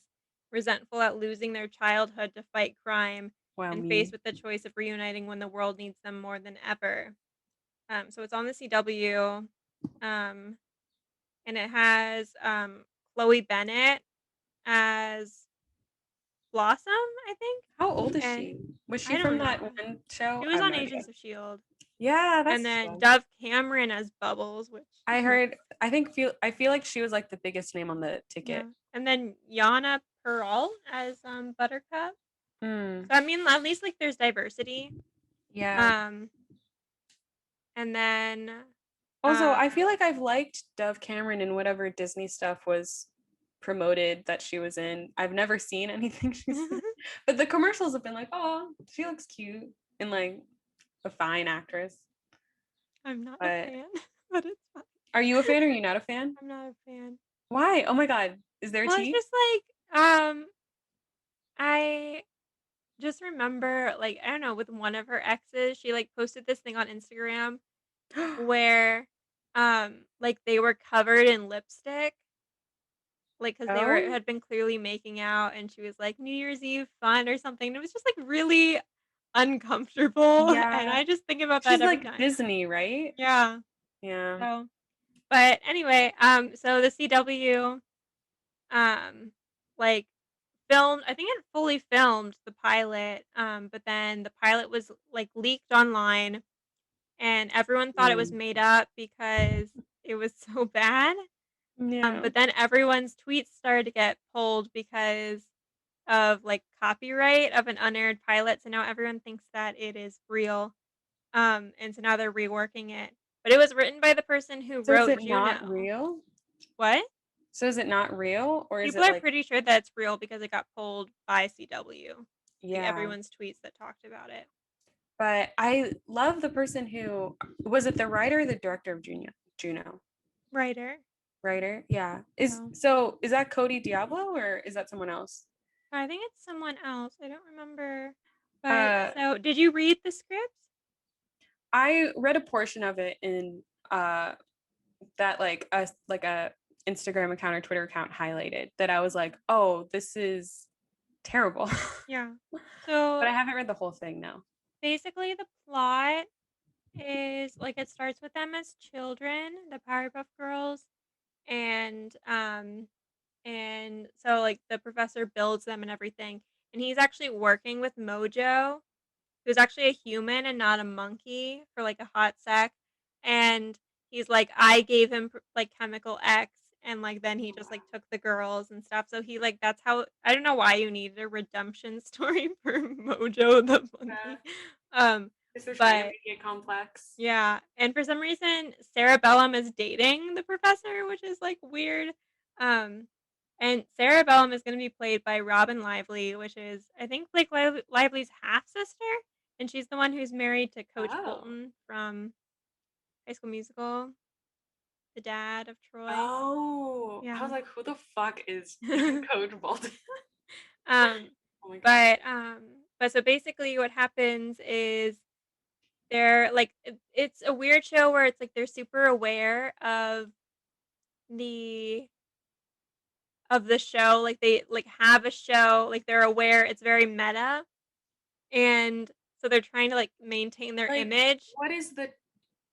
resentful at losing their childhood to fight crime, wow, and faced me. with the choice of reuniting when the world needs them more than ever. So it's on the CW, um, and it has Chloe Bennett as Blossom, I think, How old is and she? Was she I from don't that know. one show? She I was have on no idea. Agents of Shield, Yeah, and that's then fun. Dove Cameron as Bubbles, which I heard I feel like she was like the biggest name on the yeah, ticket. and then Yana Pearl as Buttercup. Mm, So I mean, at least like there's diversity. yeah. Um, and then Also, I uh, feel like I've liked Dove Cameron in whatever Disney stuff was promoted that she was in. I've never seen anything she's in, but the commercials have been like, oh, she looks cute and like a fine actress. I'm not a But fan, but it's fine. are you a fan or are you not a fan? I'm not a fan. Why? Oh my God. Is there a Well, it's tea? just like I just remember, like, I don't know, with one of her exes, she, like, posted this thing on Instagram where, like, they were covered in lipstick, like, because they Oh, had been clearly making out, and she was like, "New Year's Eve fun," or something, and it was just, like, really uncomfortable, and yeah. I just think about that She's every like time. Disney, right? Yeah, Yeah. so but anyway, so the CW, um, like, filmed I think it fully filmed the pilot, but then the pilot was, like, leaked online, and everyone thought it was Mm. made up because it was so bad, Yeah. but then everyone's tweets started to get pulled because of, like, copyright of an unaired pilot, so now everyone thinks that it is real, and so now they're reworking it, but it was written by the person who So is wrote it not Juno. real? What? So is it not real or is People it are like pretty sure that it's real because it got pulled by CW, like, yeah. everyone's tweets that talked about it. But I love the person who was it the writer or the director of Juno? Writer. Writer? Yeah. Is So so is that Cody Diablo or is that someone else? I think it's someone else. I don't remember. But Uh so did you read the script? I read a portion of it in that like a Instagram account or Twitter account highlighted that I was like, oh, this is terrible. Yeah. But So I haven't read the whole thing now. basically the plot is like it starts with them as children, the Powerpuff Girls, and and so like the professor builds them and everything. And he's actually working with Mojo, who's actually a human and not a monkey for like a hot sec. And he's like, I gave him like chemical X, and like then he just like took the girls and stuff. So he like that's how I don't know why you needed a redemption story for Mojo the Yeah. monkey. Um, Is there trying to but make it complex? yeah, and for some reason, Sarah Bellum is dating the professor, which is like weird. Um, and Sarah Bellum is going to be played by Robin Lively, which is I think Blake Lively's half sister, and she's the one who's married to Coach Oh. Bolton from High School Musical, the dad of Troy. Oh. I Yeah. was like, who the fuck is Coach Bolton? um, Oh my god. but so basically, what happens is they're like it's a weird show where it's like they're super aware the of the show, like they like have a show, like they're aware it's very meta, and so they're trying to like maintain their Like, image. what is the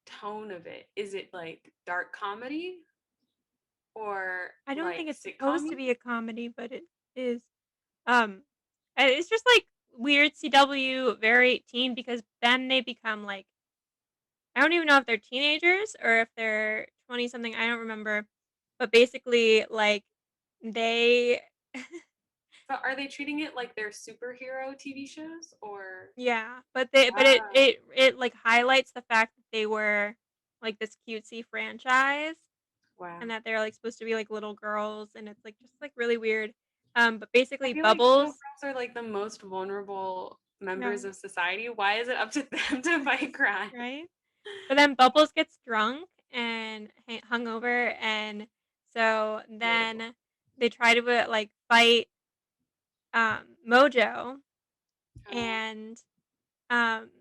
tone of it? Is it like dark comedy or I don't think like it's supposed sitcom? to be a comedy, but it is. Um, and it's just like weird CW, very teen because then they become like I don't even know if they're teenagers or if they're 20 something. I don't remember, but basically like they So are they treating it like they're superhero TV shows or Yeah, but ah, it, like, highlights the fact that they were, like, this cutesy franchise wow. and that they're, like, supposed to be, like, little girls, and it's, like, just, like, really weird. But I basically feel like little Bubbles girls are like the most vulnerable members No, of society. Why is it up to them to fight crime? right? But then Bubbles gets drunk and hungover, and so Relatable. then they try to, like, fight, Mojo, Oh, and, um,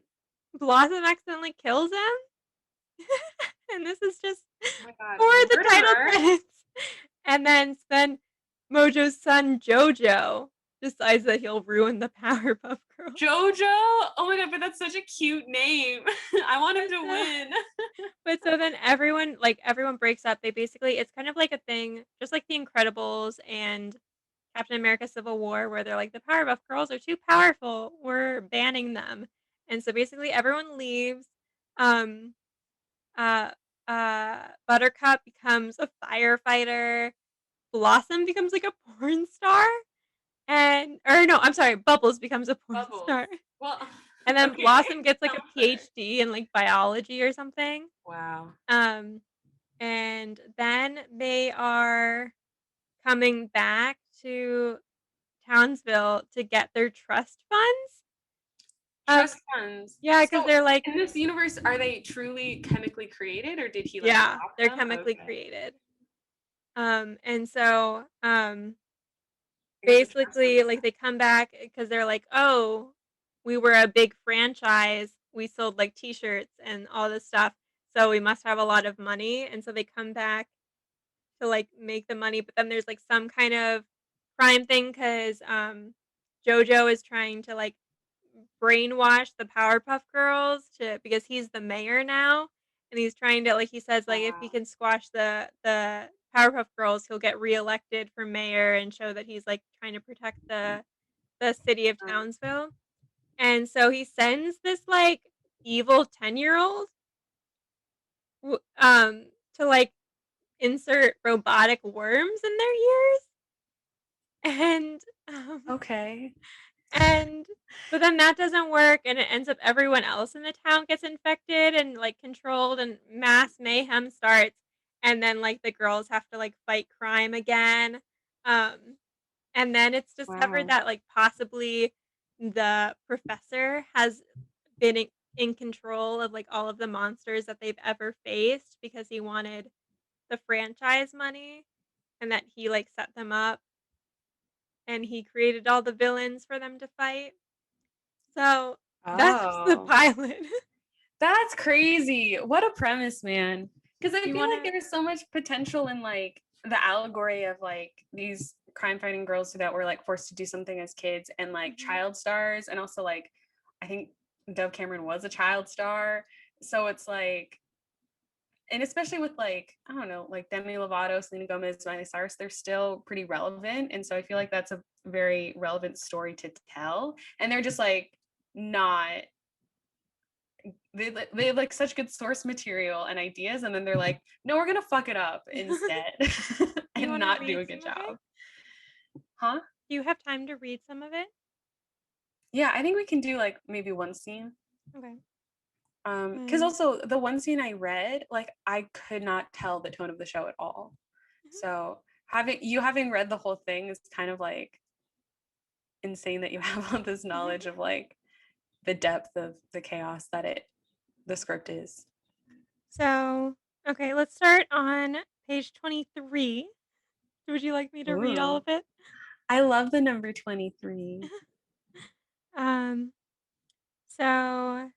Blossom accidentally kills him. And this is just oh my god. for the title Murderer? credits. And then Mojo's son Jojo decides that he'll ruin the Powerpuff Girls. Jojo? Oh my god, but that's such a cute name. I want him But to so, win. but so then everyone breaks up. They basically it's kind of like a thing, just like The Incredibles and Captain America: Civil War, where they're like the Powerpuff Girls are too powerful. We're banning them. And so basically everyone leaves. Um, uh, Buttercup becomes a firefighter. Blossom becomes like a porn star, and or no, I'm sorry, Bubbles becomes a porn Bubbles. star, Well, and then okay. Blossom gets like Some a better. PhD in like biology or something. Wow. Um, and then they are coming back to Townsville to get their trust funds. Um, Trust funds. yeah, because So they're like, in this universe, are they truly chemically created or did he like yeah, adopt they're them? chemically Okay. created. And so I guess the trust fund basically, is like, they come back because 'cause they're like, "Oh, we were a big franchise. We sold, like, T-shirts and all this stuff, so we must have a lot of money," and so they come back to, like, make the money, but then there's, like, some kind of crime thing because JoJo is trying to, like, brainwash the Powerpuff Girls to because he's the mayor now, and he's trying to like, he says, like, if he wow. can squash the Powerpuff Girls, he'll get reelected for mayor and show that he's, like, trying to protect the city of Um, Townsville, and so he sends this, like, evil 10-year-old to, like, insert robotic worms in their ears, and, um okay. And but then that doesn't work, and it ends up everyone else in the town gets infected and, like, controlled, and mass mayhem starts, and then, like, the girls have to, like, fight crime again, um, and then it's discovered Wow. that, like, possibly the professor has been in control of like all of the monsters that they've ever faced because he wanted the franchise money and that he like set them up and he created all the villains for them to fight. So that's just the Oh, pilot. that's crazy. What a premise, man. Because I You feel want like to? there's so much potential in like the allegory of like these crime fighting girls that were like forced to do something as kids and like child stars. And also like, I think Dove Cameron was a child star. So it's like, and especially with like, I don't know, like Demi Lovato, Selena Gomez, Miley Cyrus, they're still pretty relevant. And so I feel like that's a very relevant story to tell. And they're just like not, they have like such good source material and ideas. And then they're like, no, we're going to fuck it up instead You and want to not do read a good some of it? job. Huh? Do you have time to read some of it? Yeah, I think we can do like maybe one scene. Okay. Because Um, also the one scene I read, like I could not tell the tone of the show at all. So having read the whole thing is kind of like insane that you have all this knowledge of like the depth of the chaos that the script is. so, okay, let's start on page 23. Would you like me to read all Ooh, of it? I love the number 23. Um, so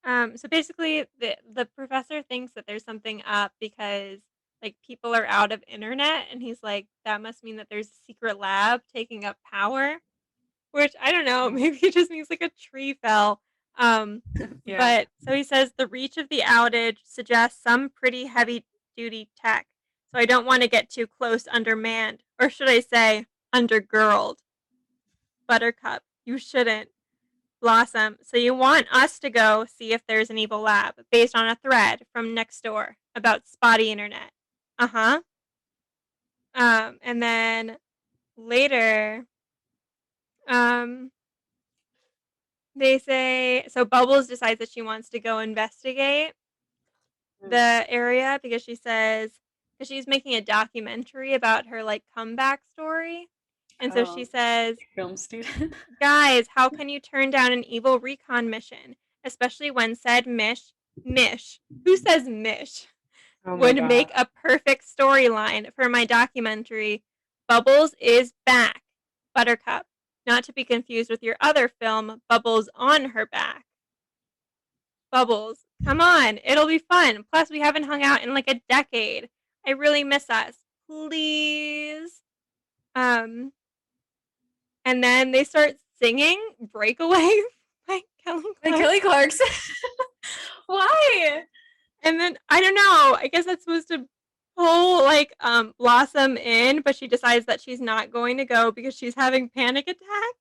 so basically the professor thinks that there's something up because like people are out of internet and he's like that must mean that there's a secret lab taking up power, which I don't know, maybe it just means like a tree fell. Yeah. But so he says the reach of the outage suggests some pretty heavy duty tech. So I don't want to get too close undermanned, or should I say undergirled. Buttercup, you shouldn't. Blossom, so you want us to go see if there's an evil lab based on a thread from next door about spotty internet. Uh-huh. And then later, um, they say so Bubbles decides that she wants to go investigate the area because she says because she's making a documentary about her like comeback story. And so she Oh, says, film student. guys, how can you turn down an evil recon mission? Especially when said Mish, who says Mish, Oh my would god. make a perfect storyline for my documentary. Bubbles is back. Buttercup, not to be confused with your other film, Bubbles on Her Back. Bubbles, come on, it'll be fun. Plus, we haven't hung out in like a decade. I really miss us. Please. Um, and then they start singing Breakaway by Kelly Like Clarkson. Kelly Clarkson. Why? And then I don't know. I guess that's supposed to pull like Blossom in, but she decides that she's not going to go because she's having panic attacks.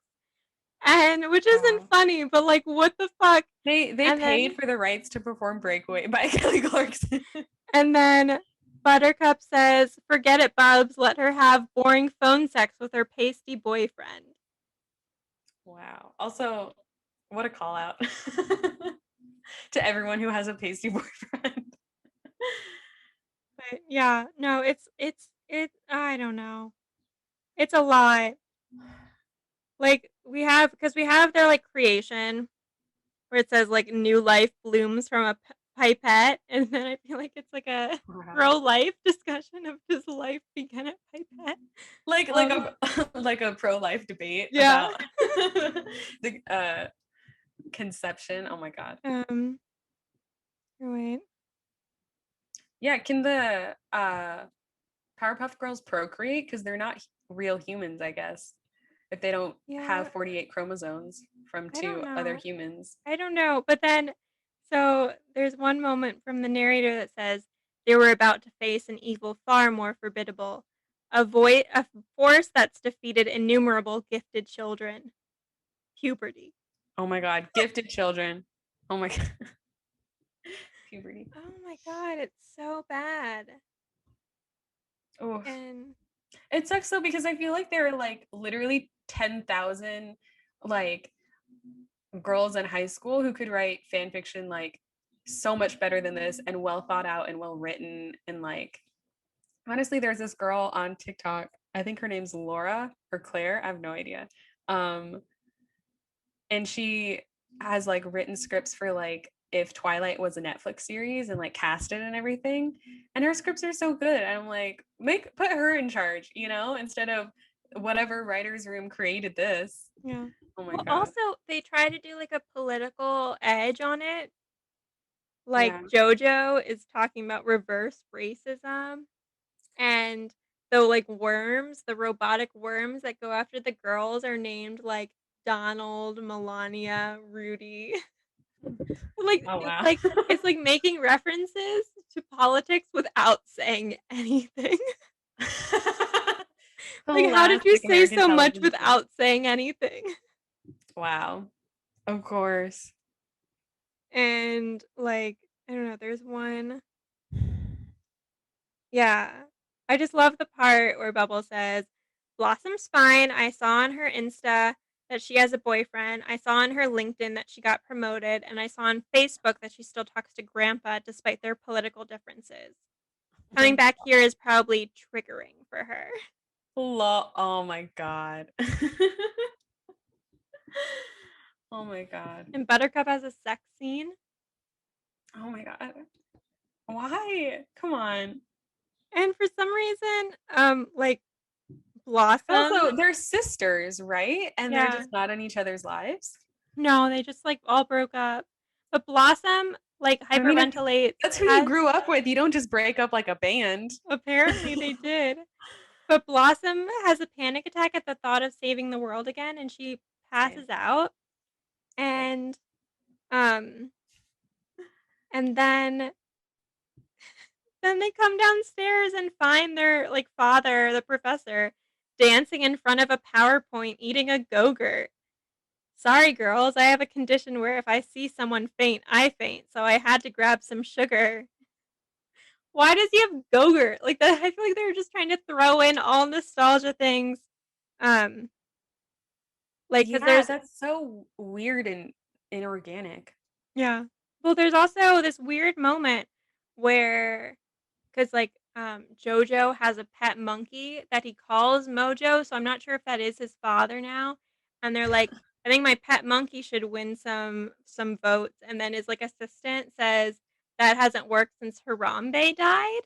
And which isn't Wow. funny, but like what the fuck? They And paid then for the rights to perform Breakaway by Kelly Clarkson. and then Buttercup says, "Forget it, Bubs. Let her have boring phone sex with her pasty boyfriend." Wow. Also, what a call out to everyone who has a pasty boyfriend. But yeah, no, it. I don't know. It's a lot. Like we have their like creation where it says like new life blooms from a pipette, and then I feel like it's like a Wow. pro life discussion of does life begin at pipette? Like Um, a like a pro-life debate yeah. about the conception. Oh my god. Um, wait. Yeah, can the Powerpuff Girls procreate? Because they're not real humans, I guess. If they don't Yeah, have 48 chromosomes from I don't two other know. humans. I don't know. But then, so there's one moment from the narrator that says they were about to face an evil far more formidable, a force that's defeated innumerable gifted children. Puberty. Oh my god, gifted children. Oh my god. Puberty. Oh my god, it's so bad. Oh, And it sucks though because I feel like there are like literally 10,000 like girls in high school who could write fan fiction like so much better than this and well thought out and well written and like honestly there's this girl on TikTok. I think her name's Laura or Claire. I have no idea. Um and has like written scripts for like if Twilight was a Netflix series and like cast it and everything. And her scripts are so good. I'm like, put her in charge, instead of whatever writer's room created this. Yeah. Oh my Well, God. also they try to do like a political edge on it. Like Yeah. JoJo is talking about reverse racism, and the like worms, the robotic worms that go after the girls are named like Donald, Melania, Rudy. Like Oh it's wow. like it's like making references to politics without saying anything. Like, how did you Classic say American so much television show. without saying anything? Wow. Of course. And like, I don't know, there's one. Yeah. I just love the part where Bubble says, Blossom's fine. I saw on her Insta that she has a boyfriend. I saw on her LinkedIn that she got promoted. And I saw on Facebook that she still talks to Grandpa despite their political differences. Coming back here is probably triggering for her. Oh my God. Oh my God. And Buttercup has a sex scene. Oh my God. Why? Come on. And for some reason, like Blossom. Also, they're sisters, right? And they're Yeah. just not in each other's lives. No, they just like all broke up. But Blossom like I mean, hyperventilates. that's who you grew up with. You don't just break up like a band. Apparently they did. But Blossom has a panic attack at the thought of saving the world again, and she Same. passes out. Same. And um and then they come downstairs and find their like father, the professor, dancing in front of a PowerPoint eating a Go-Gurt. Sorry girls, I have a condition where if I see someone faint, I faint, so I had to grab some sugar. Why does he have Go-Gurt? Like that, I feel like they were just trying to throw in all nostalgia things. Um, like because Yeah, there's that's so weird and inorganic. yeah. Well, there's also this weird moment where because like Jojo has a pet monkey that he calls Mojo, so I'm not sure if that is his father now. And they're like, I think my pet monkey should win some votes. And then his like assistant says that hasn't worked since Harambe died.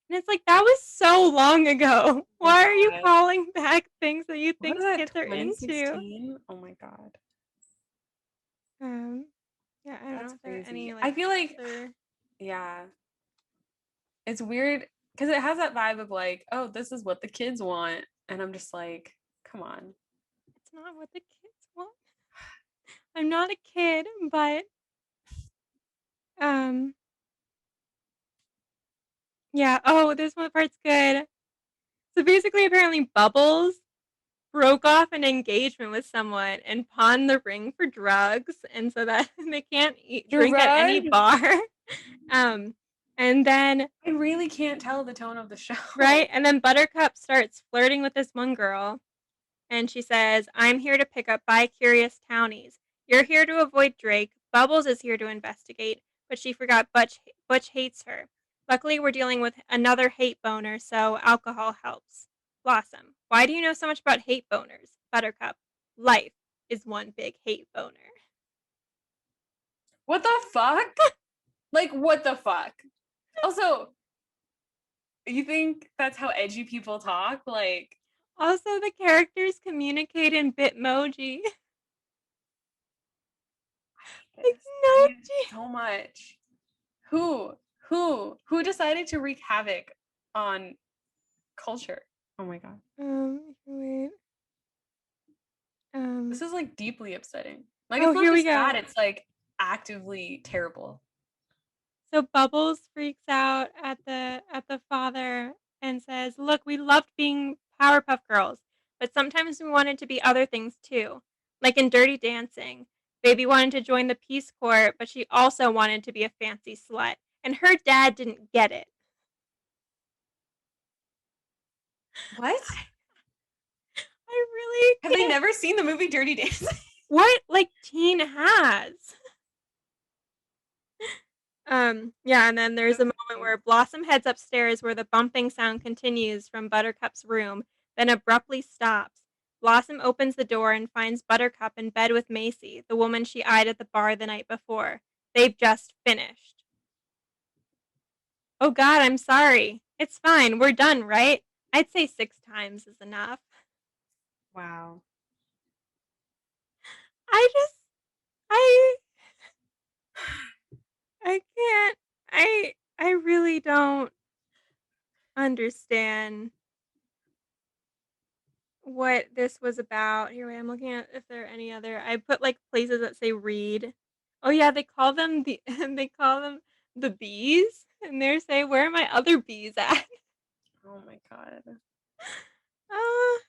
And it's like, that was so long ago. Oh my Why are you God. calling back things that you What think was that, kids are into? 2016? Oh my God. Um, yeah, I don't know That's if there are crazy. any like I feel like, other. yeah, it's weird because it has that vibe of like, oh, this is what the kids want. And I'm just like, come on. It's not what the kids want. I'm not a kid, but um, yeah. Oh, this one part's good. So basically, apparently, Bubbles broke off an engagement with someone and pawned the ring for drugs, and so that they can't drink at any Drugs? bar. Um, and then I really can't tell the tone of the show. right, and then Buttercup starts flirting with this one girl, and she says, "I'm here to pick up bi-curious townies. You're here to avoid Drake. Bubbles is here to investigate, but she forgot Butch hates her. Luckily, we're dealing with another hate boner, so alcohol helps." Blossom, why do you know so much about hate boners? Buttercup, life is one big hate boner. What the fuck? Like, what the fuck? Also, you think that's how edgy people talk? Like, Also, the characters communicate in Bitmoji. Like, I hate it no. so much. Who? Who decided to wreak havoc on culture? Oh my God. Wait. This is like deeply upsetting. Like, Oh, it's not here we just bad, go. it's like actively terrible. So Bubbles freaks out at the father and says, "Look, we loved being Powerpuff Girls, but sometimes we wanted to be other things too. Like in Dirty Dancing, Baby wanted to join the Peace Corps, but she also wanted to be a fancy slut, and her dad didn't get it." What? I really Have they can't. never seen the movie Dirty Dancing? What like teen has? Yeah, and then there's a moment where Blossom heads upstairs where the bumping sound continues from Buttercup's room, then abruptly stops. Blossom opens the door and finds Buttercup in bed with Macy, the woman she eyed at the bar the night before. They've just finished. Oh God, I'm sorry. It's fine. We're done, right? I'd say 6 times is enough. Wow. I just, I, I can't, I really don't understand what this was about. Here I am looking at if there are any other. I put like places that say read. Oh yeah, they call them the they call them the bees, and they're saying where are my other bees at? Oh my God.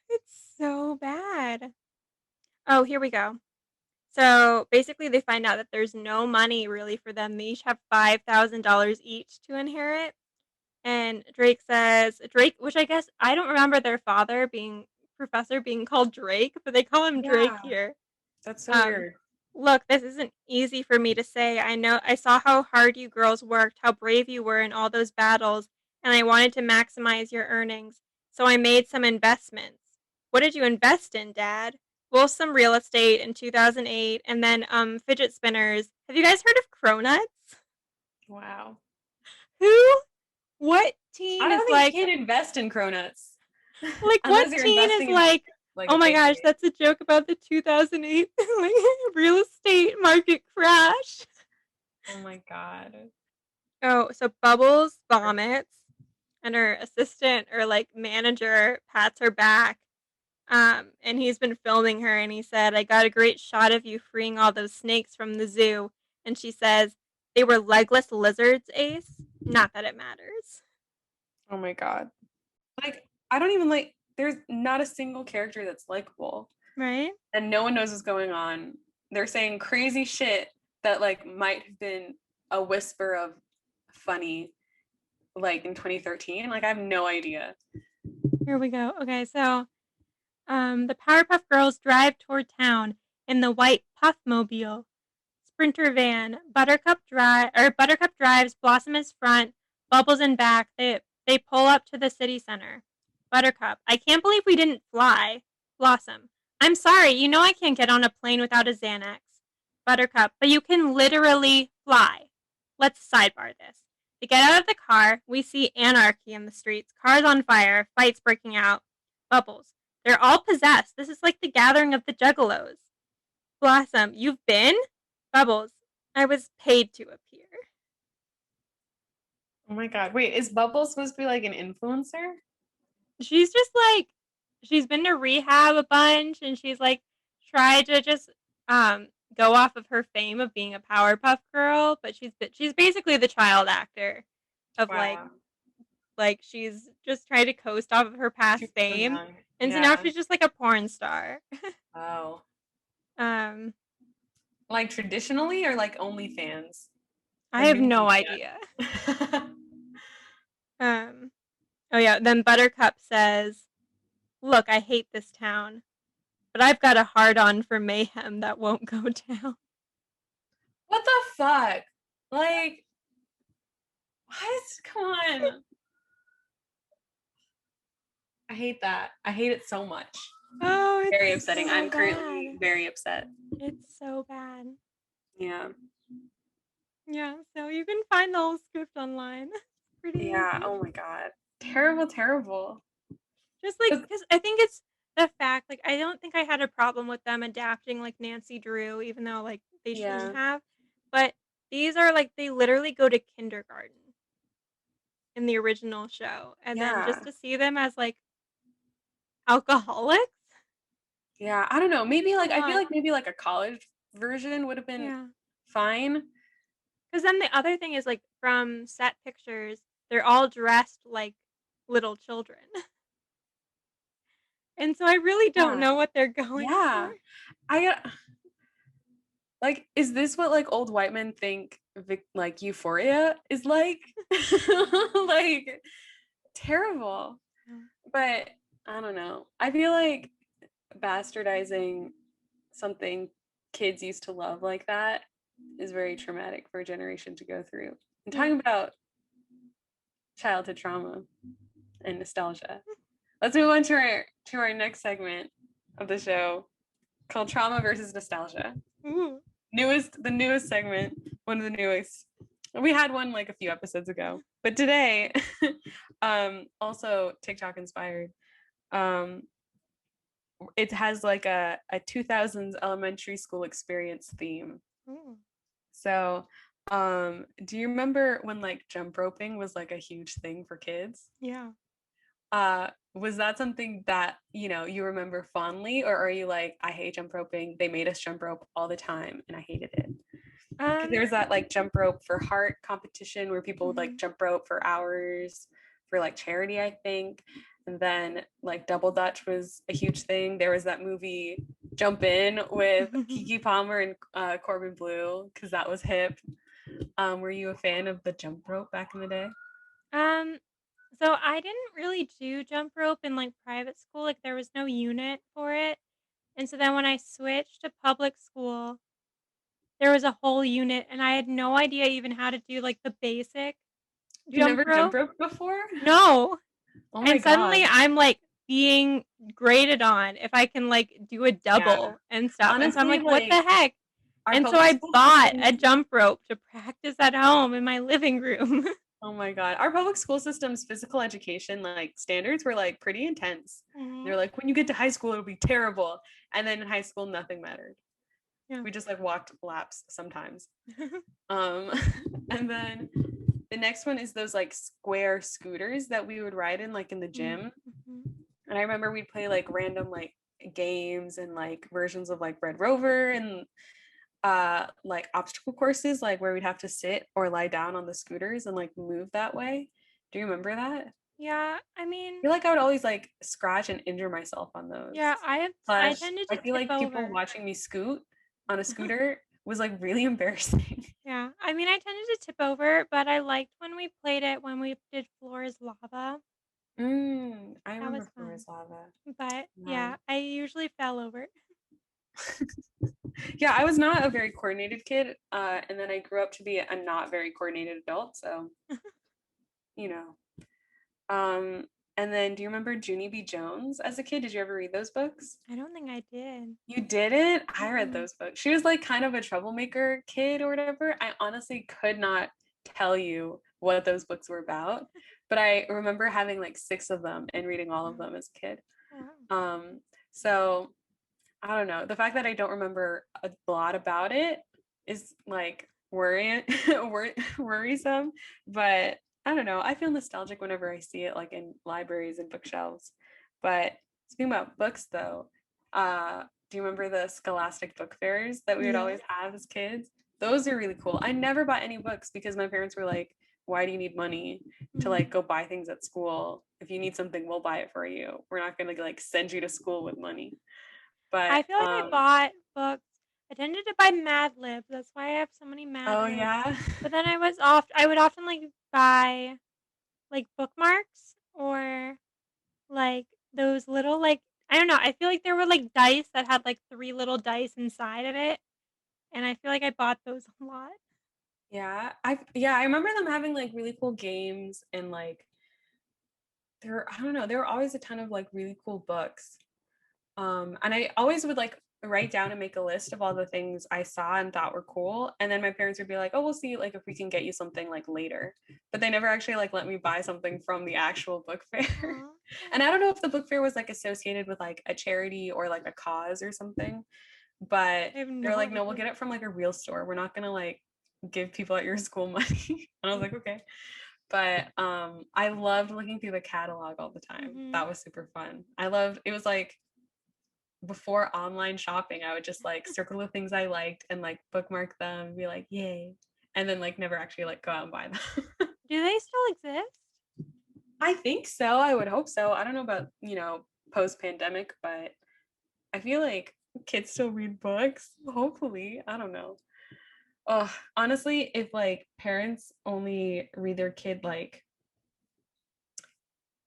It's so bad. Oh, here we go. So basically, they find out that there's no money really for them. They each have $5,000 each to inherit. And Drake says, Drake, which I guess I don't remember their father being professor being called Drake, but they call him Drake Yeah, here. that's so Um, weird. Look, this isn't easy for me to say. I know I saw how hard you girls worked, how brave you were in all those battles, and I wanted to maximize your earnings. So I made some investments. What did you invest in, Dad? Well, some real estate in 2008 and then fidget spinners. Have you guys heard of Cronuts? Wow. Who? What I teen is don't think like you can invest in cronuts what unless you're teen is investing in like oh a my big gosh, name. that's a joke about the 2008 like, real estate market crash. Oh my God. Oh, so Bubbles vomits, and her assistant or like manager pats her back. And he's been filming her, and he said, "I got a great shot of you freeing all those snakes from the zoo." And she says, "They were legless lizards, Ace. Not that it matters." Oh my God. Like, I don't even like, there's not a single character that's likable, Right? and no one knows what's going on. They're saying crazy shit that like might have been a whisper of funny like in 2013. Like, I have no idea. Here we go. Okay, so the Powerpuff Girls drive toward town in the white Puffmobile Sprinter van. Buttercup drives, Blossom is front, Bubbles in back. They pull up to the city center. Buttercup, I can't believe we didn't fly. Blossom, I'm sorry, you know I can't get on a plane without a Xanax. Buttercup, but you can literally fly. Let's sidebar this. They get out of the car. We see anarchy in the streets, cars on fire, fights breaking out. Bubbles, they're all possessed. This is like the gathering of the juggalos. Blossom, you've been? Bubbles, I was paid to appear. Oh my God. Wait, is Bubble supposed to be like an influencer? She's just like, she's been to rehab a bunch, and she's like tried to just go off of her fame of being a Powerpuff Girl, but she's basically the child actor of Wow. like she's just trying to coast off of her past She's so fame, young. and so now Yeah. she's just like a porn star. Oh. um, Like traditionally or like OnlyFans I or have new no media? idea. Um, oh yeah, then Buttercup says, "Look, I hate this town, but I've got a hard on for mayhem that won't go down." What the fuck? Like, what? Come on. I hate that. I hate it so much. Oh, Very it's upsetting. so I'm currently bad. very upset. It's so bad. Yeah. Yeah, so you can find the whole script online. It's pretty Yeah. easy. Oh my God. Terrible, terrible. Just like, 'Cause- because I think it's the fact, like, I don't think I had a problem with them adapting like Nancy Drew, even though like they shouldn't Yeah. have. But these are like, they literally go to kindergarten in the original show. And then just Yeah. to see them as like alcoholics? Yeah. I don't know. Maybe like, Come I feel on. like maybe like a college version would have been Yeah. fine. Because then the other thing is like from set pictures, they're all dressed like little children. And so I really don't Yeah. know what they're going for. Yeah. I like, is this what like old white men think like Euphoria is like? Like, terrible. Yeah. But I don't know. I feel like bastardizing something kids used to love like that is very traumatic for a generation to go through. And Yeah. talking about childhood trauma and nostalgia. Let's move on to our next segment. of the show called Trauma versus Nostalgia. Ooh. The newest segment, one of the newest. We had one like a few episodes ago, but today, also TikTok inspired. It has like a 2000s elementary school experience theme. Ooh. So, do you remember when like jump roping was like a huge thing for kids? Yeah. Was that something that, you remember fondly, or are you like, I hate jump roping. They made us jump rope all the time and I hated it. Because there's that like jump rope for heart competition where people would like jump rope for hours for like charity, I think. And then like double dutch was a huge thing. There was that movie Jump In with Keke Palmer and Corbin Blue, because that was hip. Were you a fan of the jump rope back in the day? So I didn't really do jump rope in like private school. Like there was no unit for it. And so then when I switched to public school, there was a whole unit and I had no idea even how to do like the basic You jump never jump rope. rope before? No. Oh my And suddenly god. I'm like being graded on if I can like do a Yeah. double and stuff. And so I'm Honestly, like, what the like heck? our And so public I school bought a system. jump rope to practice at home in my living room. Oh my god. Our public school system's physical education like standards were like pretty intense. They're like, when you get to high school, it'll be terrible. And then in high school, nothing mattered. Yeah. We just like walked laps sometimes. And then the next one is those like square scooters that we would ride in like in the gym. And I remember we'd play like random like games and like versions of like Red Rover and like obstacle courses, like where we'd have to sit or lie down on the scooters and like move that way. Do you remember that? Yeah, I I mean, feel like I would always like scratch and injure myself on those. yeah, I Plus, tended I to feel tip like people over. watching me scoot on a scooter was like really embarrassing. Yeah, I mean, I tended to tip over, but I liked when we played it when we did Floor is Lava. I That was remember fun. Flores Lava. But Yeah. yeah, I usually fell over. Yeah, I was not a very coordinated kid, and then I grew up to be a not very coordinated adult. So, you know. Um, and then, do you remember Junie B. Jones as a kid? Did you ever read those books? I don't think I did. You didn't? I read Mm-mm. those books. She was like kind of a troublemaker kid or whatever. I honestly could not tell you what those books were about, but I remember having like 6 of them and reading all of them as a kid. Wow. So I don't know. The fact that I don't remember a lot about it is like worrisome, but I don't know. I feel nostalgic whenever I see it like in libraries and bookshelves. But speaking about books though, do you remember the Scholastic book fairs that we would Yeah. always have as kids? Those are really cool. I never bought any books because my parents were like, why do you need money to like go buy things at school? If you need something, we'll buy it for you. We're not gonna like send you to school with money. But I feel like I bought books. I tended to buy Mad Libs. That's why I have so many Mad oh Libs. yeah. But then I would often like buy like bookmarks or like those little like I don't know. I feel like there were like dice that had like 3 little dice inside of it, and I feel like I bought those a lot. I remember them having like really cool games and like I don't know, there were always a ton of like really cool books. And I always would like write down and make a list of all the things I saw and thought were cool. And then my parents would be like, oh, we'll see like if we can get you something like later. But they never actually like let me buy something from the actual book fair. Aw. And I don't know if the book fair was like associated with like a charity or like a cause or something. But I have they're no like, no, we'll idea. get it from like a real store. We're not gonna like give people at your school money. And I was like, okay. But I loved looking through the catalog all the time. Mhm. That was super fun. I loved it was like before online shopping, I would just like circle the things I liked and like bookmark them and be like, yay. And then like never actually like go out and buy them. Do they still exist? I think so. I would hope so. I don't know about, post pandemic, but I feel like kids still read books. Hopefully. I don't know. Oh, honestly, if like parents only read their kid like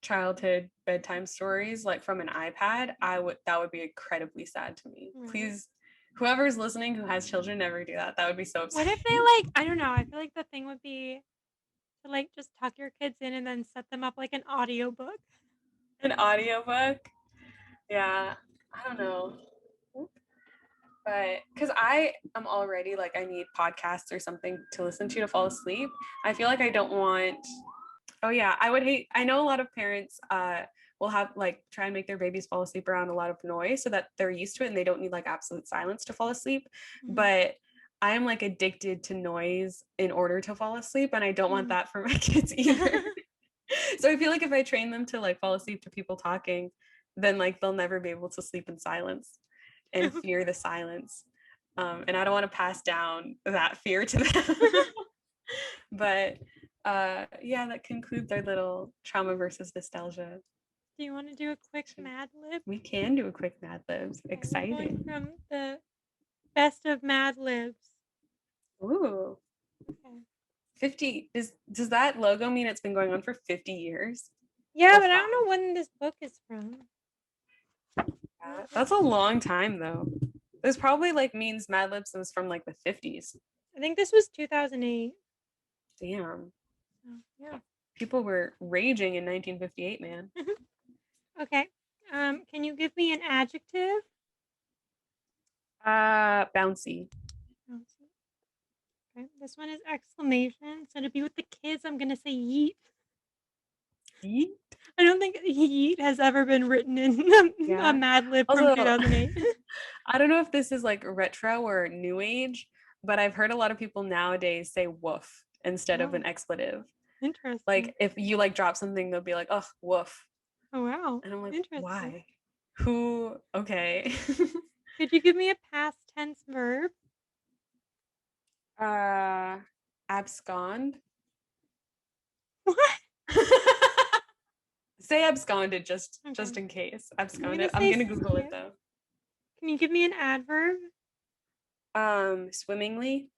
childhood bedtime stories like from an iPad, that would be incredibly sad to me. Right. Please, whoever's listening who has children, never do that. That would be so What if upsetting. they like I don't know, I feel like the thing would be to like just tuck your kids in and then set them up like an audiobook. An audiobook. Yeah. I don't know. But because am already like, I need podcasts or something to listen to fall asleep. I feel like I don't want, oh yeah, I know a lot of parents will have like try and make their babies fall asleep around a lot of noise so that they're used to it and they don't need like absolute silence to fall asleep. But I am like addicted to noise in order to fall asleep, and I don't want that for my kids either. So I feel like if I train them to like fall asleep to people talking, then like they'll never be able to sleep in silence and fear the silence. And I don't want to pass down that fear to them. But yeah, that concludes our little trauma versus nostalgia. Do you want to do a quick Mad Lib? We can do a quick Mad Libs. Okay, Exciting. we're going from the best of Mad Libs. Ooh. Okay. 50. Does that logo mean it's been going on for 50 years? Yeah, but I don't know when this book is from. Yeah, that's a long time though. This probably like means Mad Libs was from like the 50s. I think this was 2008. Damn. Oh, yeah. People were raging in 1958, man. Okay. Can you give me an adjective? Bouncy. Bouncy. Okay. This one is exclamation. So to be with the kids, I'm gonna say yeet. Yeet? I don't think yeet has ever been written in a Mad Lib from 2008. I don't know if this is like retro or new age, but I've heard a lot of people nowadays say woof instead of an expletive. Interesting. Like if you like drop something, they'll be like, oh, woof. Oh, wow. And I'm like, interesting. why? Who? Okay. Could you give me a past tense verb? Abscond. What? Say absconded just in case. Absconded. I'm gonna Google it though. Can you give me an adverb? Swimmingly.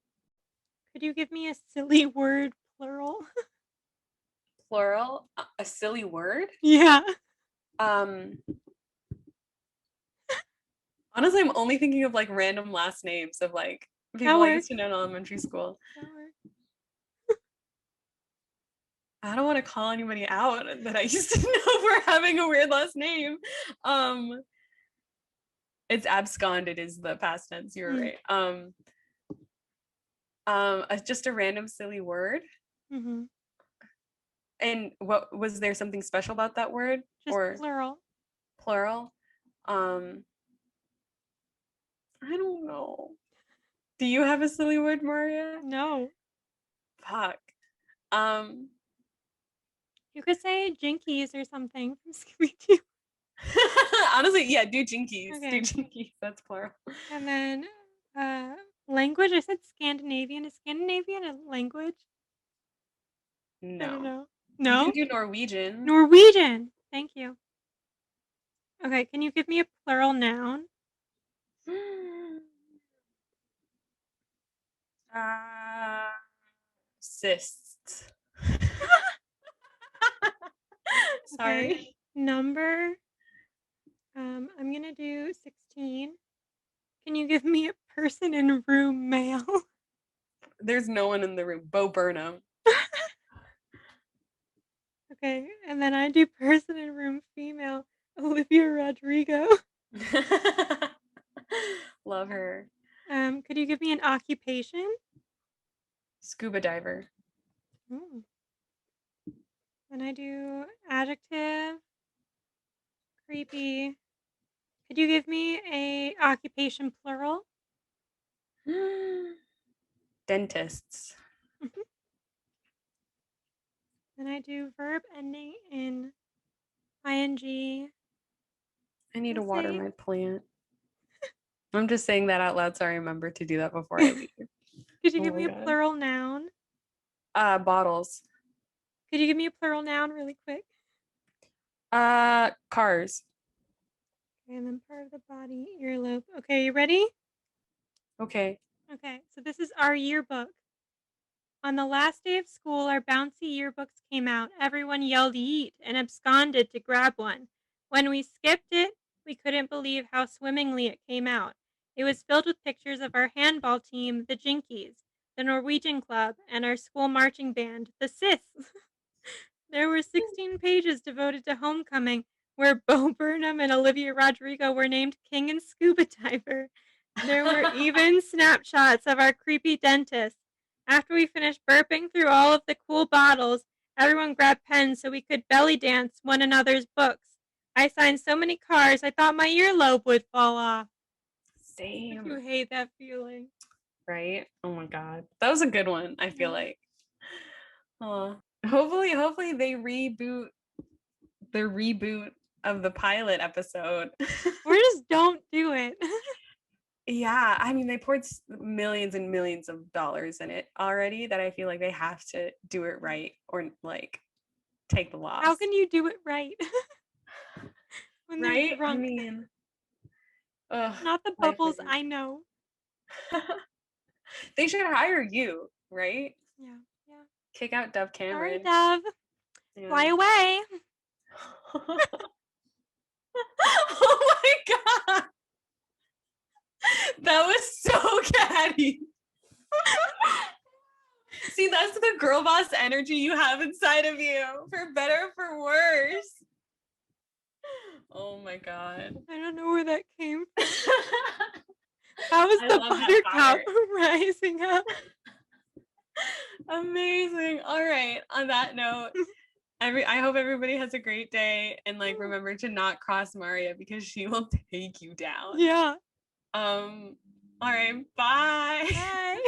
Could you give me a silly word plural? Plural? A silly word? Yeah. Honestly, I'm only thinking of like random last names of like people I used to know in elementary school. I don't want to call anybody out that I used to know for having a weird last name. It's absconded is the past tense. You're right. Just a random silly word. Mm-hmm. And what was there something special about that word? Just or plural. Plural. I don't know. Do you have a silly word, Maria? No. Fuck. You could say jinkies or something from Scooby-Doo. Honestly, yeah, do jinkies. Okay. Do jinkies. That's plural. And then language, I said Scandinavian. Is Scandinavian a language? No. I don't know. No? You can do Norwegian. Norwegian. Thank you. Okay, can you give me a plural noun? Cysts. Sorry. Okay. Number. I'm gonna do 16. Can you give me a person in room male? There's no one in the room. Burnham. Okay, and then I do person in room female. Olivia Rodrigo. Love her. Could you give me an occupation? Scuba diver. Ooh. Then I do adjective. Creepy. Could you give me a occupation plural? Dentists. Then I do verb ending in ing. I need to water my plant. I'm just saying that out loud so I remember to do that before I leave. Could you give me a plural noun? Bottles. Could you give me a plural noun really quick? Cars. Okay, and then part of the body, earlobe. Okay, you ready? Okay. Okay, so this is our yearbook. On the last day of school, our bouncy yearbooks came out. Everyone yelled yeet and absconded to grab one. When we skipped it, we couldn't believe how swimmingly it came out. It was filled with pictures of our handball team, the Jinkies, the Norwegian Club, and our school marching band, the Sis. There were 16 pages devoted to homecoming, where Bo Burnham and Olivia Rodrigo were named King and Scuba Diver. There were even snapshots of our creepy dentist. After we finished burping through all of the cool bottles, everyone grabbed pens so we could belly dance one another's books. I signed so many cards, I thought my earlobe would fall off. Same. You hate that feeling. Right? Oh my God. That was a good one, I feel like. Hopefully they reboot the reboot of the pilot episode. Or just don't do it. Yeah, I mean, they poured millions and millions of dollars in it already that I feel like they have to do it right or like take the loss. How can you do it right? When they're Right? I drunk. mean, Not the bubbles, I know. They should hire you, right? Yeah. Kick out Dove Cameron. Sorry, Dove. Yeah. Fly away. Oh my God. That was so catty. See, that's the girl boss energy you have inside of you, for better or for worse. Oh my God. I don't know where that came from. How was the buttercup rising up? Amazing. All right. On that note, I hope everybody has a great day, and like remember to not cross Maria because she will take you down. Yeah. All right. Bye. Bye.